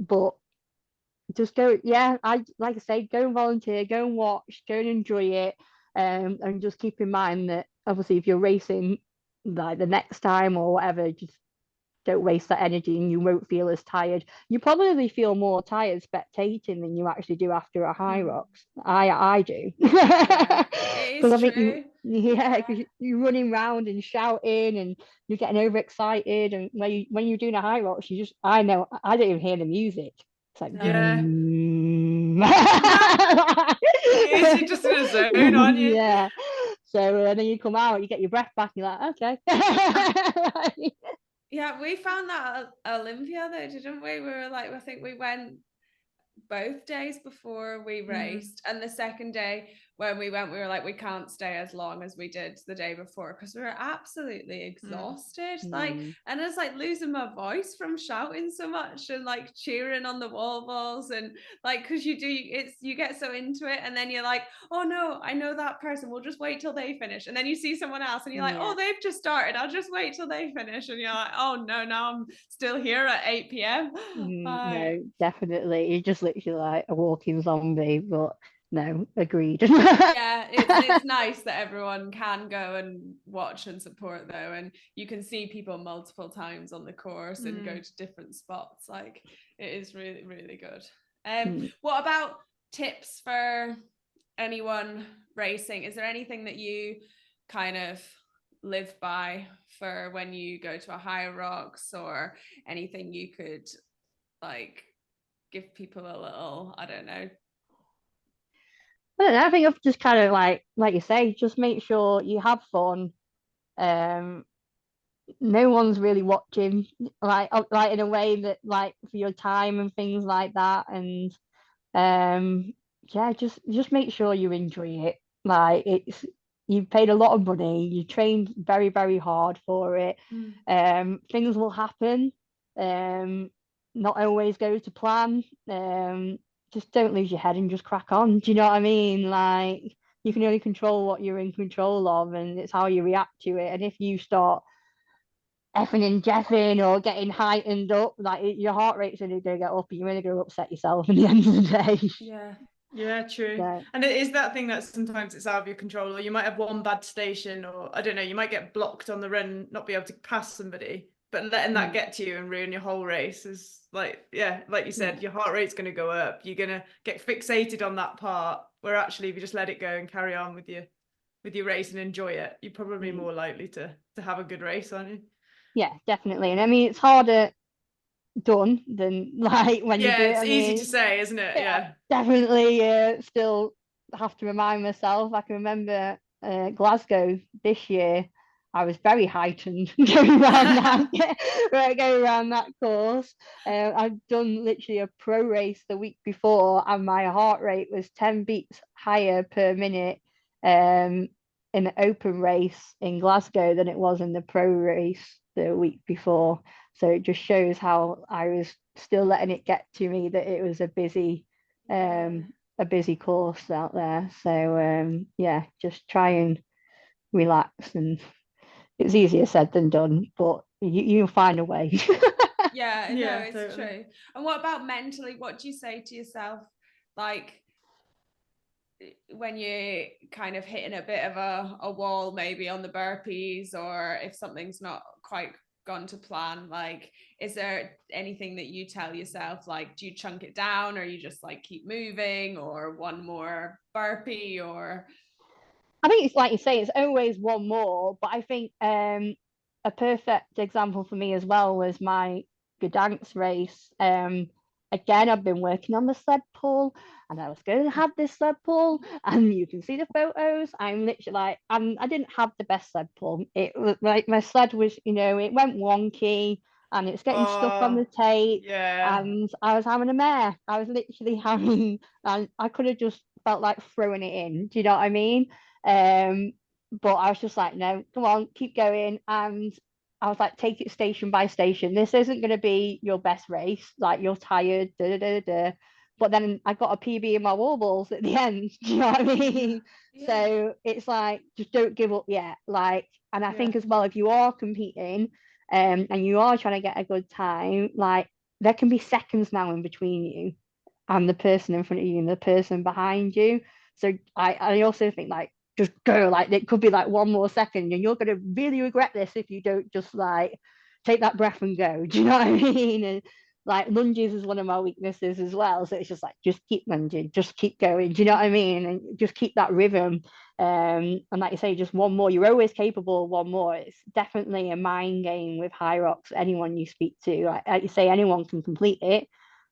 But just go, yeah, I like I say, go and volunteer, go and watch, go and enjoy it. And just keep in mind that obviously if you're racing like the next time or whatever, just don't waste that energy, and you won't feel as tired. You probably feel more tired spectating than you actually do after a Hyrox. I do. yeah, it Because is I think true. yeah, because you're running around and shouting and you're getting overexcited, and when you're doing a Hyrox, I know I don't even hear the music. It's like No. Yeah. boom. It is, you're just in a zone, aren't you? Yeah. So then you come out, you get your breath back, you're like, okay. Yeah, we found that at Olympia though, didn't we? We were like, I think we went both days before we raced, and the second day when we went, we were like, we can't stay as long as we did the day before because we were absolutely exhausted. Like, and it's like losing my voice from shouting so much and like cheering on the wall balls, and like because you get so into it, and then you're like, oh no, I know that person, we'll just wait till they finish, and then you see someone else and you're like, Yeah. oh, they've just started, I'll just wait till they finish, and you're like, oh no, now I'm still here at 8 p.m. No, definitely. You're just literally like a walking zombie, but no, agreed. Yeah, it's nice that everyone can go and watch and support though, and you can see people multiple times on the course and go to different spots. Like, it is really, really good. What about tips for anyone racing? Is there anything that you kind of live by for when you go to a Hyrox, or anything you could like give people a little, I don't know. I don't know, I think I've just kind of like you say, just make sure you have fun. Um, no one's really watching, like in a way that like for your time and things like that. And yeah, just make sure you enjoy it. Like you've paid a lot of money, you trained very, very hard for it. Things will happen. Not always go to plan. just don't lose your head and just crack on. Do you know what I mean? Like, you can only control what you're in control of, and it's how you react to it. And if you start effing and jeffing or getting heightened up, like your heart rate's only going to get up, and you're only going to upset yourself at the end of the day. Yeah, true. So, And it is that thing that sometimes it's out of your control, or you might have one bad station, or I don't know, you might get blocked on the run, not be able to pass somebody, but letting that get to you and ruin your whole race is like, yeah, like you said, your heart rate's going to go up. You're going to get fixated on that part, where actually if you just let it go and carry on with your race and enjoy it, you're probably more likely to have a good race, aren't you? yeah, definitely. And I mean, it's harder done than like when you do it. It's I easy mean, to say, isn't it? Yeah. definitely still have to remind myself. I can remember Glasgow this year. I was very heightened going around going around that course. I'd done literally a pro race the week before, and my heart rate was 10 beats higher per minute in the open race in Glasgow than it was in the pro race the week before. So it just shows how I was still letting it get to me that it was a busy course out there. So yeah, just try and relax, and it's easier said than done, but you'll find a way. Yeah, no, it's totally true. And what about mentally? What do you say to yourself, like when you're kind of hitting a bit of a wall, maybe on the burpees, or if something's not quite gone to plan? Like, is there anything that you tell yourself, like, do you chunk it down, or you just like keep moving, or one more burpee? Or I think it's like you say, it's always one more, but I think a perfect example for me as well was my Gdansk race. Again, I've been working on the sled pull, and I was going to have this sled pull, and you can see the photos. I'm literally like, I didn't have the best sled pull. It was like my sled was, it went wonky, and it's getting stuck on the tape, and I was having a mare. I was literally having, and I could have just felt like throwing it in. Do you know what I mean? But I was just like, no, come on, keep going. And I was like, take it station by station. This isn't going to be your best race. Like, you're tired. Da, da, da, da. But then I got a PB in my wall balls at the end. Do you know what I mean? So it's like, just don't give up yet. Like, and I think as well, if you are competing and you are trying to get a good time, like, there can be seconds now in between you and the person in front of you and the person behind you. So I also think, like, just go, like, it could be like one more second, and you're going to really regret this if you don't just like take that breath and go. Do you know what I mean? And like, lunges is one of my weaknesses as well, so it's just like, just keep lunging, just keep going. Do you know what I mean? And just keep that rhythm. And like you say, just one more, you're always capable of one more. It's definitely a mind game with Hyrox. Anyone you speak to, like you say, anyone can complete it.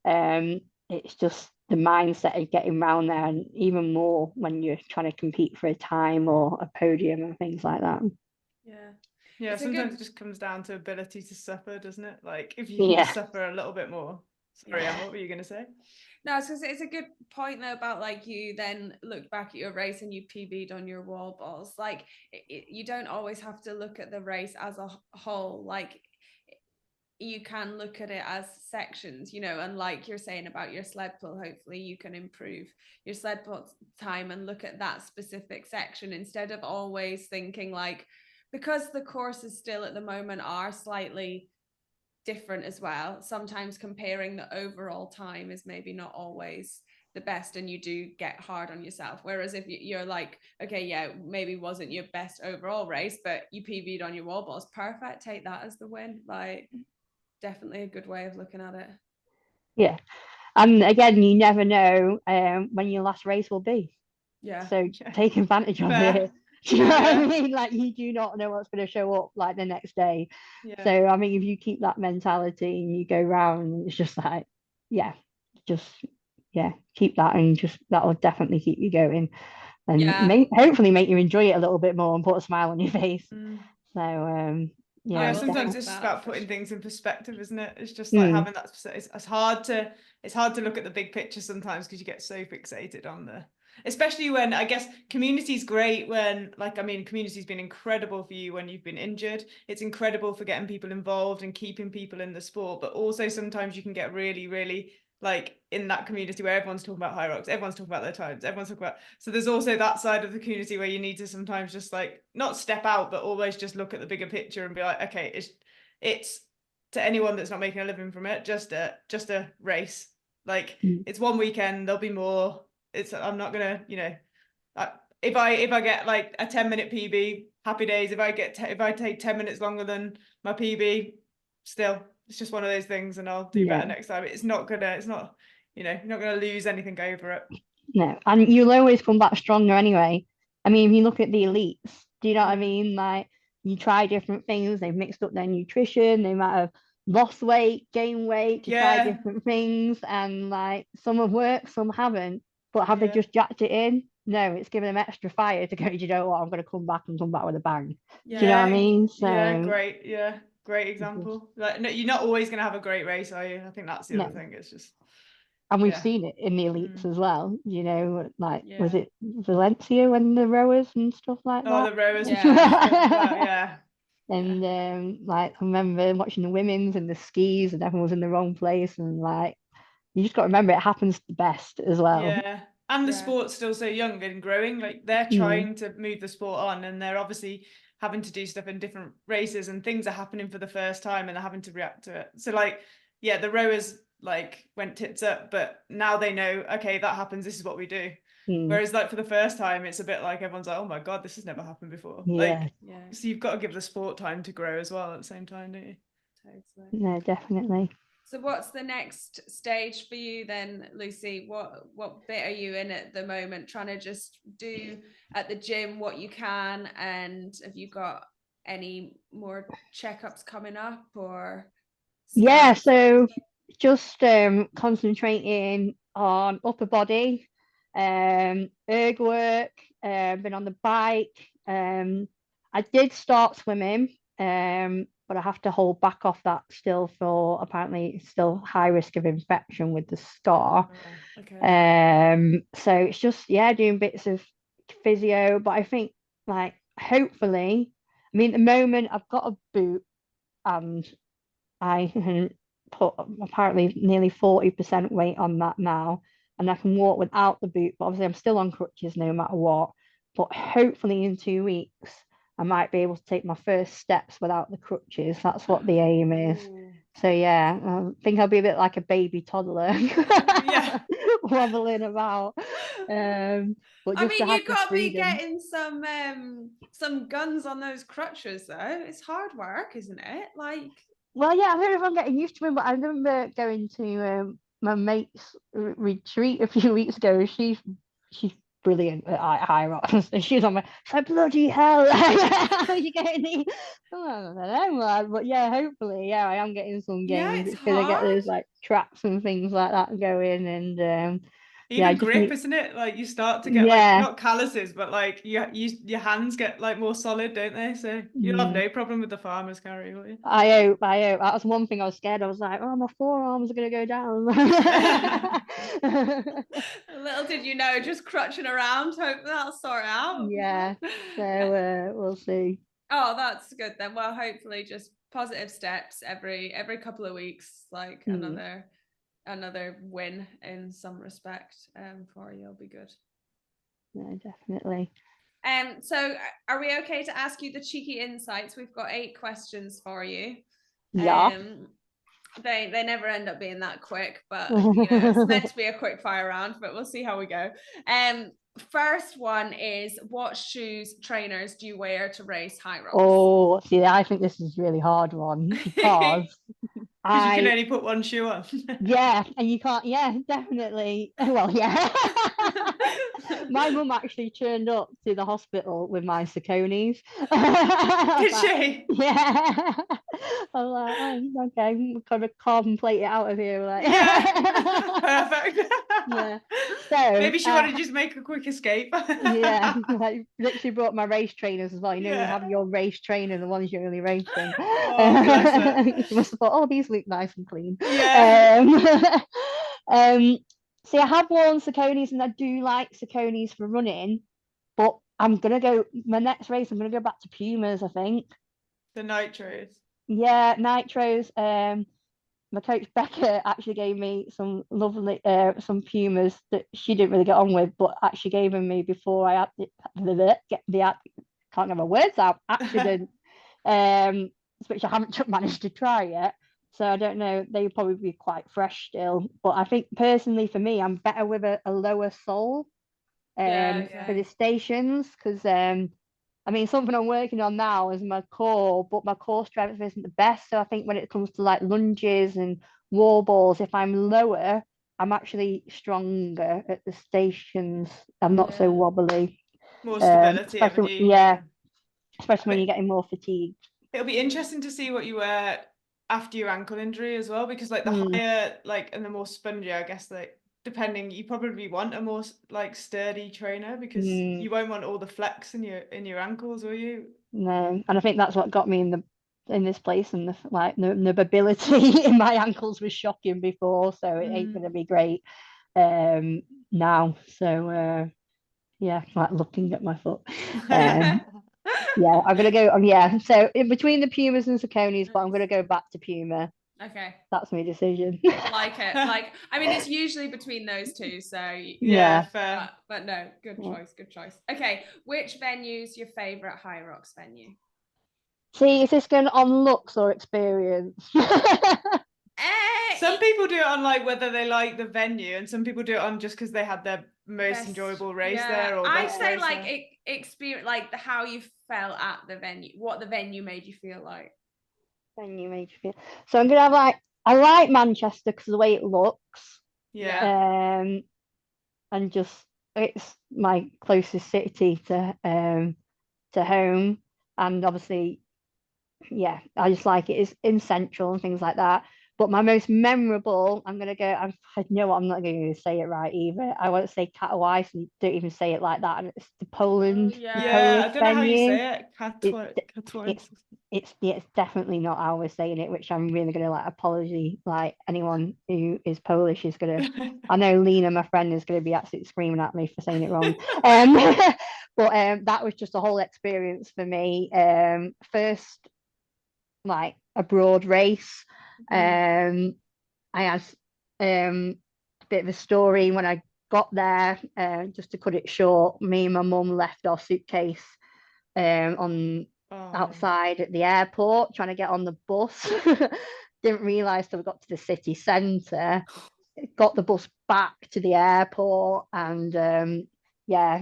It's just the mindset of getting around there, and even more when you're trying to compete for a time or a podium and things like that. Yeah, sometimes it just comes down to ability to suffer, doesn't it? Like, if you can just suffer a little bit more. Sorry, Emma, what were you going to say? No, it's a good point though, about like, you then look back at your race and you PB'd on your wall balls. Like, you don't always have to look at the race as a whole. Like, you can look at it as sections, and like you're saying about your sled pull, hopefully you can improve your sled pull time and look at that specific section, instead of always thinking, like, because the courses still at the moment are slightly different as well, sometimes comparing the overall time is maybe not always the best, and you do get hard on yourself. Whereas if you're like, okay, yeah, maybe wasn't your best overall race, but you PB'd on your wall balls, perfect, take that as the win. Like, definitely a good way of looking at it. Yeah, and again, you never know when your last race will be. So take advantage of it. Do you know what I mean? Like, you do not know what's going to show up like the next day. So I mean, if you keep that mentality and you go round, it's just like, keep that, and just that'll definitely keep you going, and hopefully make you enjoy it a little bit more and put a smile on your face. So sometimes it's just about putting things in perspective, isn't it? It's just like having that. It's hard to look at the big picture sometimes, because you get so fixated on especially when, I guess, community's great when, like, I mean, community's been incredible for you when you've been injured. It's incredible for getting people involved and keeping people in the sport, but also sometimes you can get really, really like in that community where everyone's talking about Hyrox, everyone's talking about their times, everyone's talking about, so there's also that side of the community where you need to sometimes just like not step out, but always just look at the bigger picture and be like, okay, it's to anyone that's not making a living from it, just a race. Like it's one weekend, there'll be more. I'm not gonna, if I get like a 10-minute PB, happy days. If I take 10 minutes longer than my PB, still, it's just one of those things, and I'll do better next time. It's not, you're not gonna lose anything over it. No, and you'll always come back stronger anyway. I mean, if you look at the elites, do you know what I mean? Like, you try different things, they've mixed up their nutrition, they might have lost weight, gained weight to try different things, and like some have worked, some haven't. But have they just jacked it in? No, it's given them extra fire to go, do you know what, I'm going to come back with a bang. Do you know what I mean? So, great example. Like, no, you're not always going to have a great race, are you? I think that's the other thing. It's just... And we've seen it in the elites as well, like, was it Valencia when the rowers and stuff like that? Oh, the rowers. Yeah. And like, I remember watching the women's and the skis, and everyone was in the wrong place, and like, you just got to remember it happens the best as well. Yeah. And the sport's still so young and growing. Like, they're trying to move the sport on, and they're obviously having to do stuff in different races, and things are happening for the first time, and they're having to react to it. So like, the rowers like went tits up, but now they know, okay, that happens, this is what we do. Whereas like for the first time, it's a bit like everyone's like, oh my god, this has never happened before. So you've got to give the sport time to grow as well at the same time, don't you? Totally. No, definitely. So what's the next stage for you then, Lucy? What bit are you in at the moment, trying to just do at the gym what you can, and have you got any more checkups coming up or scans? So just concentrating on upper body, erg work, been on the bike. I did start swimming, but I have to hold back off that still, for apparently it's still high risk of infection with the scar. So it's just doing bits of physio, but I think like hopefully, I mean at the moment I've got a boot, and I can put apparently nearly 40% weight on that now, and I can walk without the boot, but obviously I'm still on crutches no matter what. But hopefully in 2 weeks I might be able to take my first steps without the crutches. That's what the aim is. So I think I'll be a bit like a baby toddler wobbling about. But I mean, you've got to be getting some guns on those crutches though. It's hard work, isn't it? Like, well, I don't know if I'm getting used to him, but I remember going to my mate's retreat a few weeks ago. She's brilliant at Hyrox, and she's on my, it's like, bloody hell, how are you getting these? I don't know, but hopefully, I am getting some gains. It's gonna get those like traps and things like that going, and even grip, isn't it? Like, you start to get like not calluses, but like your hands get like more solid, don't they? So you'll have no problem with the farmer's carry, will you? I hope. That's one thing I was scared. I was like, oh, my forearms are gonna go down. Little did you know, just crutching around, hope that'll sort out. So we'll see. Oh, that's good then. Well, hopefully just positive steps every couple of weeks, like another win in some respect for you. It'll be good. No, definitely. So are we okay to ask you the cheeky insights? We've got 8 questions for you. They never end up being that quick, but it's meant to be a quick fire round, but we'll see how we go. First one is, what shoes, trainers do you wear to race Hyrox? Oh, see, I think this is a really hard one, because you can only put one shoe on. And you can't, definitely. Well, my mum actually turned up to the hospital with my Sauconys. Did she? Yeah. I'm like, oh, okay, kind of carbon plate it out of here. Like, perfect. So maybe she wanted to just make a quick escape. Like, literally brought my race trainers as well. You have your race trainer, the ones you're really racing. She must have thought, oh, these look nice and clean. See, I have worn Sauconys, and I do like Sauconys for running, but I'm gonna go my next race. I'm gonna go back to Pumas, I think. The nitros. Yeah, nitros. my coach Becca actually gave me some lovely some Pumas that she didn't really get on with, but actually gave them me before I had the can't get my words out accident, which I haven't managed to try yet. So I don't know. They would probably be quite fresh still, but I think personally for me, I'm better with a lower sole for the stations because I mean, something I'm working on now is my core, but my core strength isn't the best. So I think when it comes to like lunges and wall balls, if I'm lower, I'm actually stronger at the stations. I'm not so wobbly. More stability, especially, especially when you're getting more fatigued. It'll be interesting to see what you wear after your ankle injury as well, because like the higher, like, and the more spongy, I guess, like, depending, you probably want a more like sturdy trainer because you won't want all the flex in your ankles, will you? No, and I think that's what got me in this place, and the mobility in my ankles was shocking before, so it ain't gonna be great now. So yeah, like looking at my foot. Yeah, I'm gonna go so in between the Pumas and Sauconys, but I'm gonna go back to Puma. Okay, that's my decision. Like it. Like, I mean, it's usually between those two, so yeah, fair. But no, good choice. Okay, which venue's your favorite Hyrox venue? See, is this going on looks or experience? Some people do it on like whether they like the venue, and some people do it on just because they had their most enjoyable race there. Or I'd say like experience, like how you felt at the venue, what the venue made you feel like. Venue made you feel. So I'm gonna have I like Manchester because of the way it looks. Yeah. And just it's my closest city to home, and obviously, yeah, I just like it. It's in central and things like that. But my most memorable, I'm gonna go. I know I'm not going to say it right either. I won't say Katowice, and don't even say it like that. And it's the Poland, the Polish I don't know how you say it. Katowice. It's definitely not how we're saying it, which I'm really gonna like apology. Like anyone who is Polish is gonna. I know Lena, my friend, is gonna be absolutely screaming at me for saying it wrong. But that was just a whole experience for me. First, like abroad race. I had a bit of a story when I got there. Just to cut it short, me and my mum left our suitcase on outside at the airport trying to get on the bus. Didn't realise till we got to the city centre. Got the bus back to the airport, and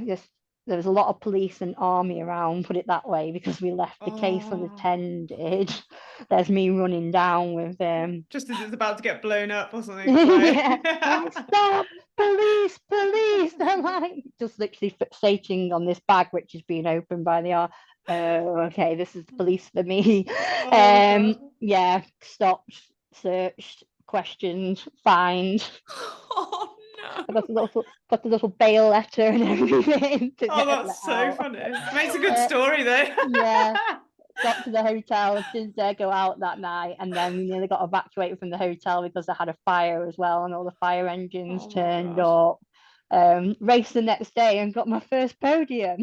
just there was a lot of police and army around, put it that way, because we left the case unattended. There's me running down with just as it's about to get blown up or something. Like... Stop, police. They're like just literally fixating on this bag which is being opened by the okay, this is the police for me. Stopped, searched, questioned, fined. Oh no. I got the little bail letter and everything. That's so funny. Makes a good story though. Yeah. Got to the hotel, didn't dare go out that night, and then we nearly got evacuated from the hotel because I had a fire as well, and all the fire engines turned up. Raced the next day and got my first podium.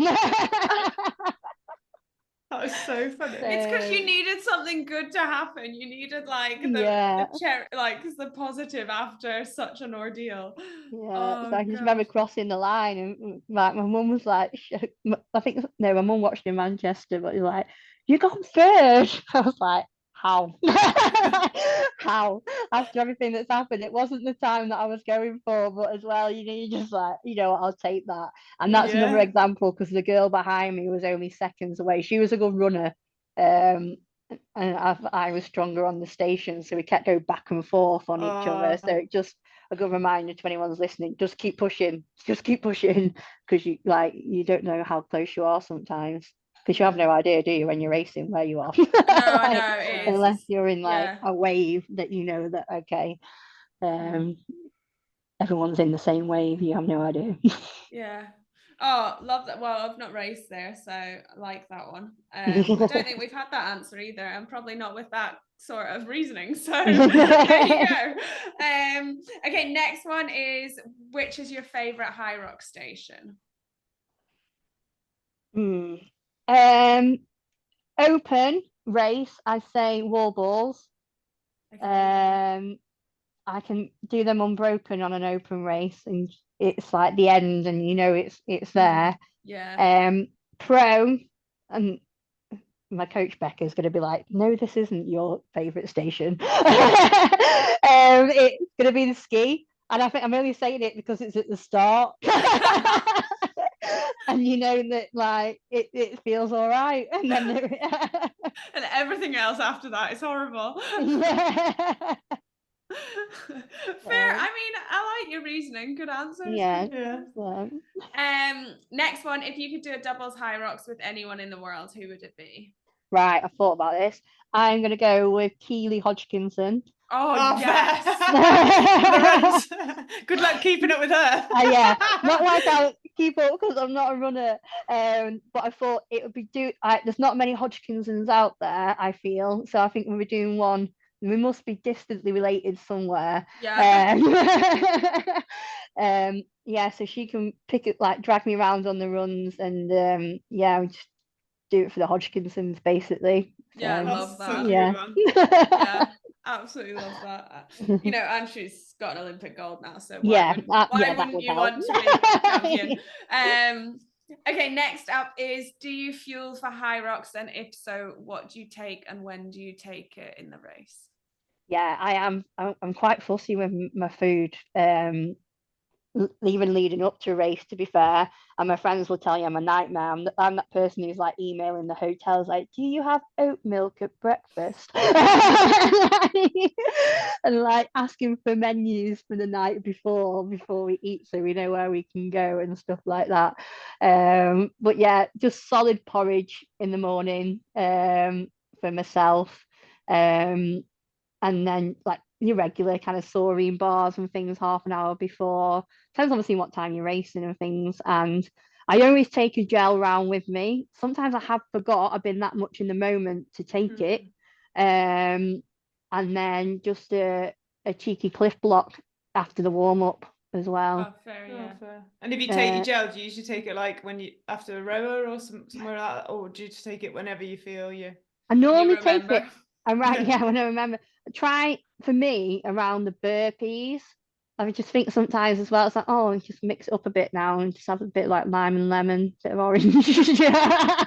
That was so funny. It's because you needed something good to happen. You needed like the positive after such an ordeal. So I just remember crossing the line, and like my mum was like, my mum watched in Manchester, but was like, "You got third." I was like, "How? How?" After everything that's happened, it wasn't the time that I was going for, but as well, you just like, I'll take that. And that's another example, because the girl behind me was only seconds away. She was a good runner, and I was stronger on the station, so we kept going back and forth on each other. So it just a good reminder to anyone's listening: just keep pushing, because you don't know how close you are sometimes. Because you have no idea, do you, when you're racing, where you are? I know. Unless you're in a wave that you know that, okay, everyone's in the same wave, you have no idea. Oh, love that. Well, I've not raced there, so I like that one. I don't think we've had that answer either, and probably not with that sort of reasoning. So there you go. Okay, next one is, which is your favorite Hyrox station? Open race, I say wall balls. I can do them unbroken on an open race, and it's like the end, and it's there. Yeah. Pro, and my coach Becca is going to be like, no, this isn't your favorite station. It's going to be the ski, and I think I'm only saying it because it's at the start. And that like it feels all right, and then and everything else after that is horrible. Yeah. Fair. I mean, I like your reasoning. Good answer. Yeah. Next one. If you could do a doubles Hyrox with anyone in the world, who would it be? Right, I thought about this. I'm gonna go with Keely Hodgkinson. Oh yes. Good luck keeping up with her. Yeah, not like I'll keep up because I'm not a runner. But I thought it would be there's not many Hodgkinsons out there, I feel. So I think we were doing one. We must be distantly related somewhere. Yeah. Yeah, so she can pick it, like drag me around on the runs, and yeah, we just do it for the Hodgkinsons basically. Yeah, I So, love that. yeah. Yeah, absolutely love that. And she's got an Olympic gold now, so why wouldn't you want to be champion? Okay, next up is, do you fuel for Hyrox? And if so, what do you take and when do you take it in the race? Yeah, I am. I'm quite fussy with my food. Even leading up to a race, to be fair, and my friends will tell you I'm a nightmare. I'm that person who's like emailing the hotels like, do you have oat milk at breakfast? And like asking for menus for the night before we eat, so we know where we can go and stuff like that. But yeah, just solid porridge in the morning for myself, and then like your regular kind of saurine bars and things half an hour before. Depends obviously what time you're racing and things. And I always take a gel round with me. Sometimes I have forgot, I've been that much in the moment to take it. And then just a cheeky cliff block after the warm-up as well. Oh, fair, yeah. Fair. And if you take your gel, do you usually take it like when you after a rower or somewhere like that, or do you just take it whenever you feel I normally take it around, when I remember. Try for me around the burpees. I just think sometimes as well, it's like, oh, just mix it up a bit now and just have a bit like lime and lemon, bit of orange. Yeah,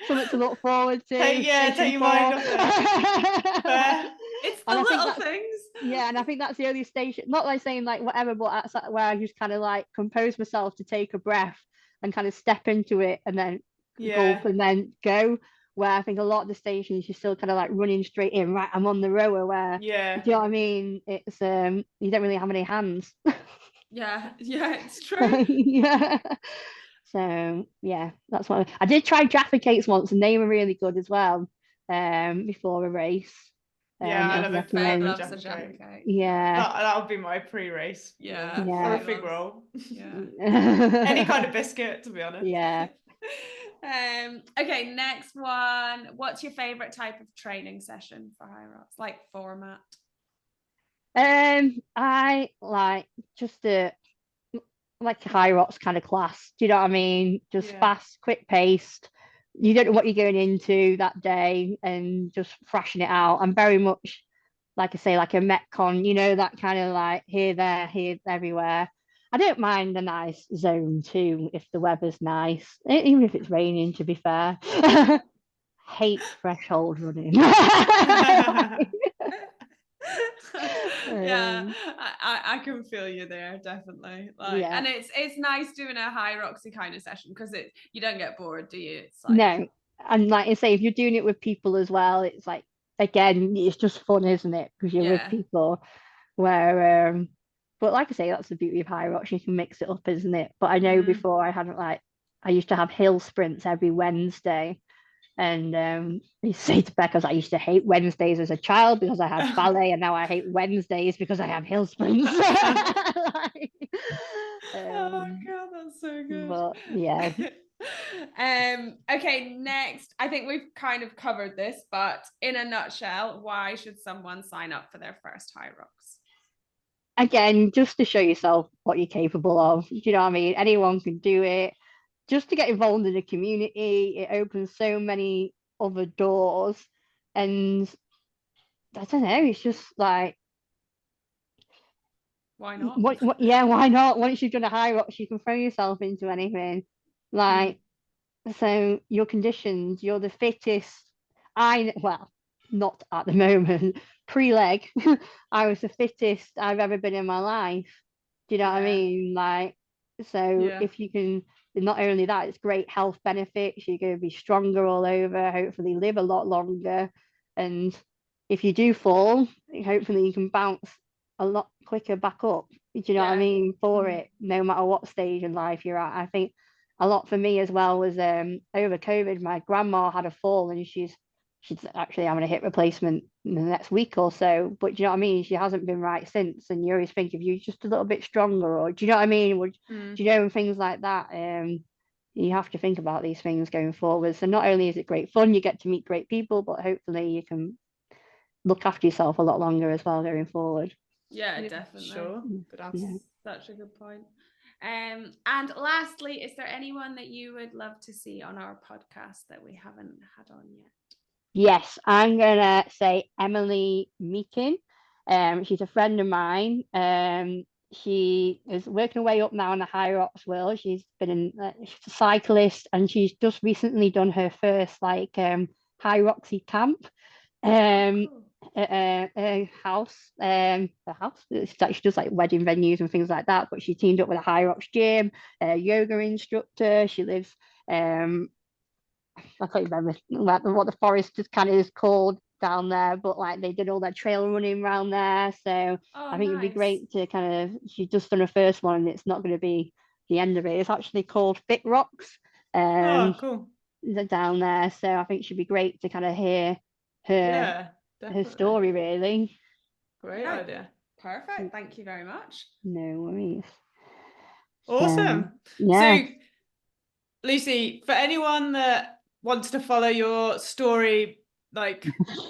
something to look forward to. Take your mind off it. It's the little things. Yeah, and I think that's the only station, not like saying like whatever, but that's where I just kind of like compose myself to take a breath and kind of step into it and then gulp and then go. Where I think a lot of the stations you're still kind of like running straight in, right? I'm on the rower where, do you know what I mean? It's you don't really have any hands. Yeah, it's true. Yeah. So yeah, that's what I did try Jaffa cakes once, and they were really good as well. Before a race. I love a Jaffa cake. Yeah, that would be my pre-race. Yeah. Or a fig roll. Yeah. Any kind of biscuit, to be honest. Yeah. Okay, next one. What's your favorite type of training session for Hyrox? Like format? I like just a Hyrox kind of class. Do you know what I mean? Just fast, quick paced. You don't know what you're going into that day and just thrashing it out. I'm very much, like I say, like a Metcon, that kind of like here, there, here, everywhere. I don't mind a nice zone too if the weather's nice, even if it's raining, to be fair. Hate threshold running. Yeah, I can feel you there, definitely. And it's nice doing a Hyroxy kind of session because you don't get bored, do you? It's like, no, and like I say, if you're doing it with people as well, it's like, again, it's just fun, isn't it? Because you're with people. Where but like I say, that's the beauty of Hyrox, you can mix it up, isn't it? But I know before I used to have hill sprints every Wednesday. And I used to say to Becca, I used to hate Wednesdays as a child because I had ballet, and now I hate Wednesdays because I have hill sprints. oh my god, that's so good. But yeah. Okay, next. I think we've kind of covered this, but in a nutshell, why should someone sign up for their first Hyrox? Again, just to show yourself what you're capable of. Do you know what I mean? Anyone can do it. Just to get involved in the community, it opens so many other doors. And I don't know, it's just like, Why not? yeah, why not? Once you've done a Hyrox, you can throw yourself into anything. Like, so your conditions, you're the fittest. Well, not at the moment. Pre-leg, I was the fittest I've ever been in my life. Do you know what I mean? Like, so Yeah. if you can, not only that, it's great health benefits. You're going to be stronger all over, hopefully live a lot longer. And if you do fall, hopefully you can bounce a lot quicker back up. Do you know what I Yeah. mean? For it, no matter what stage in life you're at. I think a lot for me as well was over COVID, my grandma had a fall and she's actually having a hip replacement in the next week or so. But do you know what I mean? She hasn't been right since. And you always think if you're just a little bit stronger, or do you know what I mean? Do you know, and things like that. You have to think about these things going forward. So not only is it great fun, you get to meet great people, but hopefully you can look after yourself a lot longer as well going forward. Yeah, definitely. Sure. Yeah. Such a good point. And lastly, is there anyone that you would love to see on our podcast that we haven't had on yet? Yes, I'm gonna say Emily Meakin. She's a friend of mine. She is working her way up now in the Hyrox world. She's been she's a cyclist, and she's just recently done her first Hyroxy camp. Cool. A house, she does like wedding venues and things like that. But she teamed up with a Hyrox gym, a yoga instructor. She lives I can't remember what the forest just kind of is called down there, but like they did all that trail running around there. So I think it'd be great to kind of, she's just done her first one and it's not going to be the end of it. It's actually called Hyrox. Cool. Down there. So I think she'd be great to kind of hear her story, really. Great idea. Perfect. Thank you very much. No worries. Awesome. Yeah. So Lucy, for anyone that wants to follow your story, like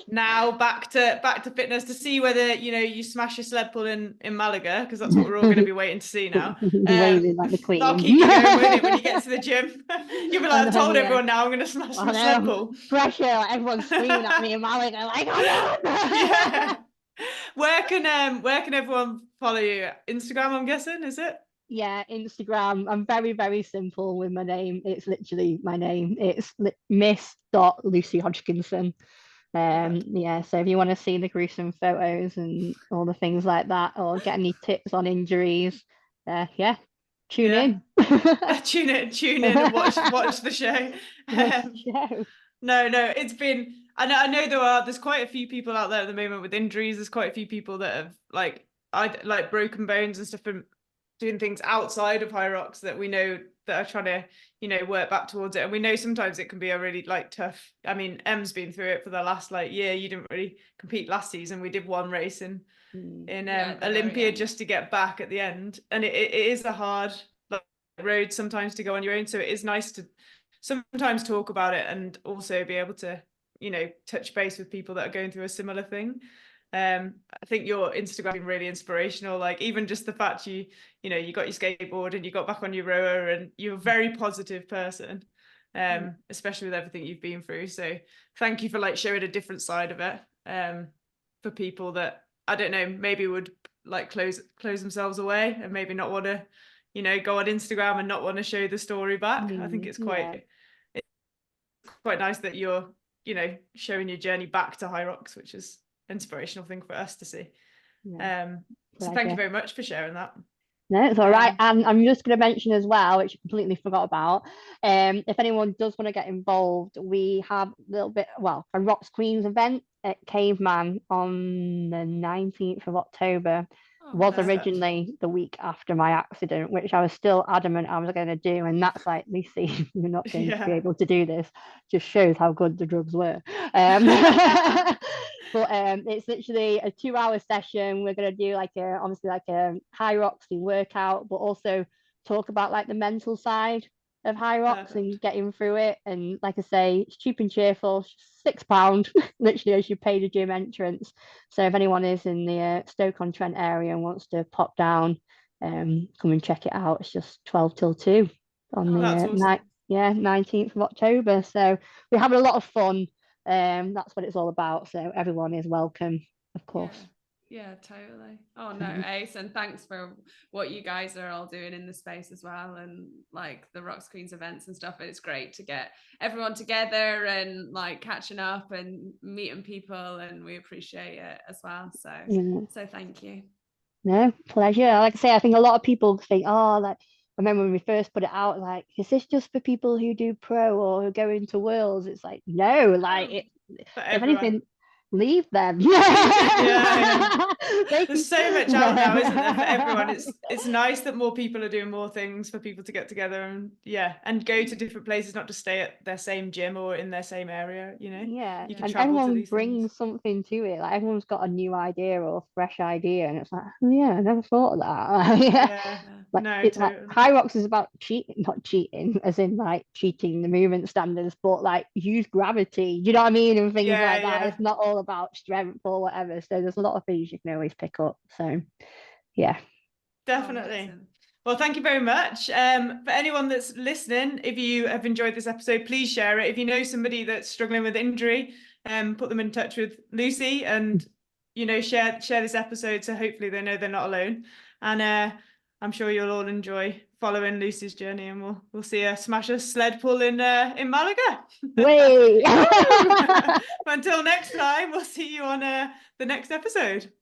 now back to fitness, to see whether you smash your sled pull in Malaga, because that's what we're all going to be waiting to see now. Waving like the Queen. That'll keep you going, won't it? When you get to the gym, you'll be like, I've told everyone now I'm going to smash my sled pull. Pressure, like everyone's screaming at me in Malaga, like, oh no. Yeah. Where can everyone follow you? Instagram, I'm guessing, is it? Yeah, Instagram. I'm very, very simple with my name. It's literally my name. It's Miss.Lucy Hodgkinson. Yeah, so if you want to see the gruesome photos and all the things like that, or get any tips on injuries, tune in. Tune in and watch the show. No, it's been, I know there's quite a few people out there at the moment with injuries. There's quite a few people that have like broken bones and stuff and doing things outside of Hyrox that we know that are trying to work back towards it. And we know sometimes it can be a really tough, I mean, Em's been through it for the last year. You didn't really compete last season. We did one race in Olympia just to get back at the end, and it is a hard road sometimes to go on your own. So it is nice to sometimes talk about it and also be able to touch base with people that are going through a similar thing. I think your Instagram has been really inspirational. Like even just the fact you got your skateboard and you got back on your rower, and you're a very positive person, especially with everything you've been through. So thank you for showing a different side of it, for people that I don't know maybe would close themselves away and maybe not want to go on Instagram and not want to show the story back. I think it's quite nice that you're showing your journey back to Hyrox, which is inspirational thing for us to see. So thank you very much for sharing that. No, it's all right. And I'm just going to mention as well, which I completely forgot about, if anyone does want to get involved, we have a Rocks Queens event at Caveman on the 19th of October. Was originally the week after my accident, which I was still adamant I was going to do, and that's Lucy, you're not going to be able to do this. Just shows how good the drugs were. But it's literally a 2-hour session. We're going to do obviously a Hyroxy workout, but also talk about the mental side of Hyrox and getting through it. And like I say, it's cheap and cheerful, £6 literally as you pay the gym entrance. So if anyone is in the Stoke-on-Trent area and wants to pop down, come and check it out. It's just 12 till 2 on the 19th of October. So we're having a lot of fun. That's what it's all about. So everyone is welcome. of course. Yeah, totally. Oh no, ace, and thanks for what you guys are all doing in the space as well, and like the Rocks Queens events and stuff. It's great to get everyone together and like catching up and meeting people, and we appreciate it as well. So so thank you. No, pleasure. Like I say, I think a lot of people think, oh, like I remember when we first put it out, like, is this just for people who do pro or who go into worlds? It's like, no, like if anything, leave them. Yeah. There's so much out now, isn't there, for everyone? It's nice that more people are doing more things for people to get together and go to different places, not just stay at their same gym or in their same area, you know. Yeah, you can and travel to everyone these brings things. something to it. Like everyone's got a new idea or a fresh idea, and it's like, oh, yeah, I never thought of that. Yeah. Like No, it's totally. like Hyrox is about not cheating, as in like cheating the movement standards, but like use gravity. Do you know what I mean? And things like that. Yeah. It's not all about strength or whatever. So there's a lot of things you can always pick up. So yeah. Definitely. Well, thank you very much. For anyone that's listening, if you have enjoyed this episode, please share it. If you know somebody that's struggling with injury, put them in touch with Lucy, and you know, share this episode so hopefully they know they're not alone. And I'm sure you'll all enjoy following Lucy's journey, and we'll see her smash a sled pull in Malaga. Wait. Until next time, we'll see you on the next episode.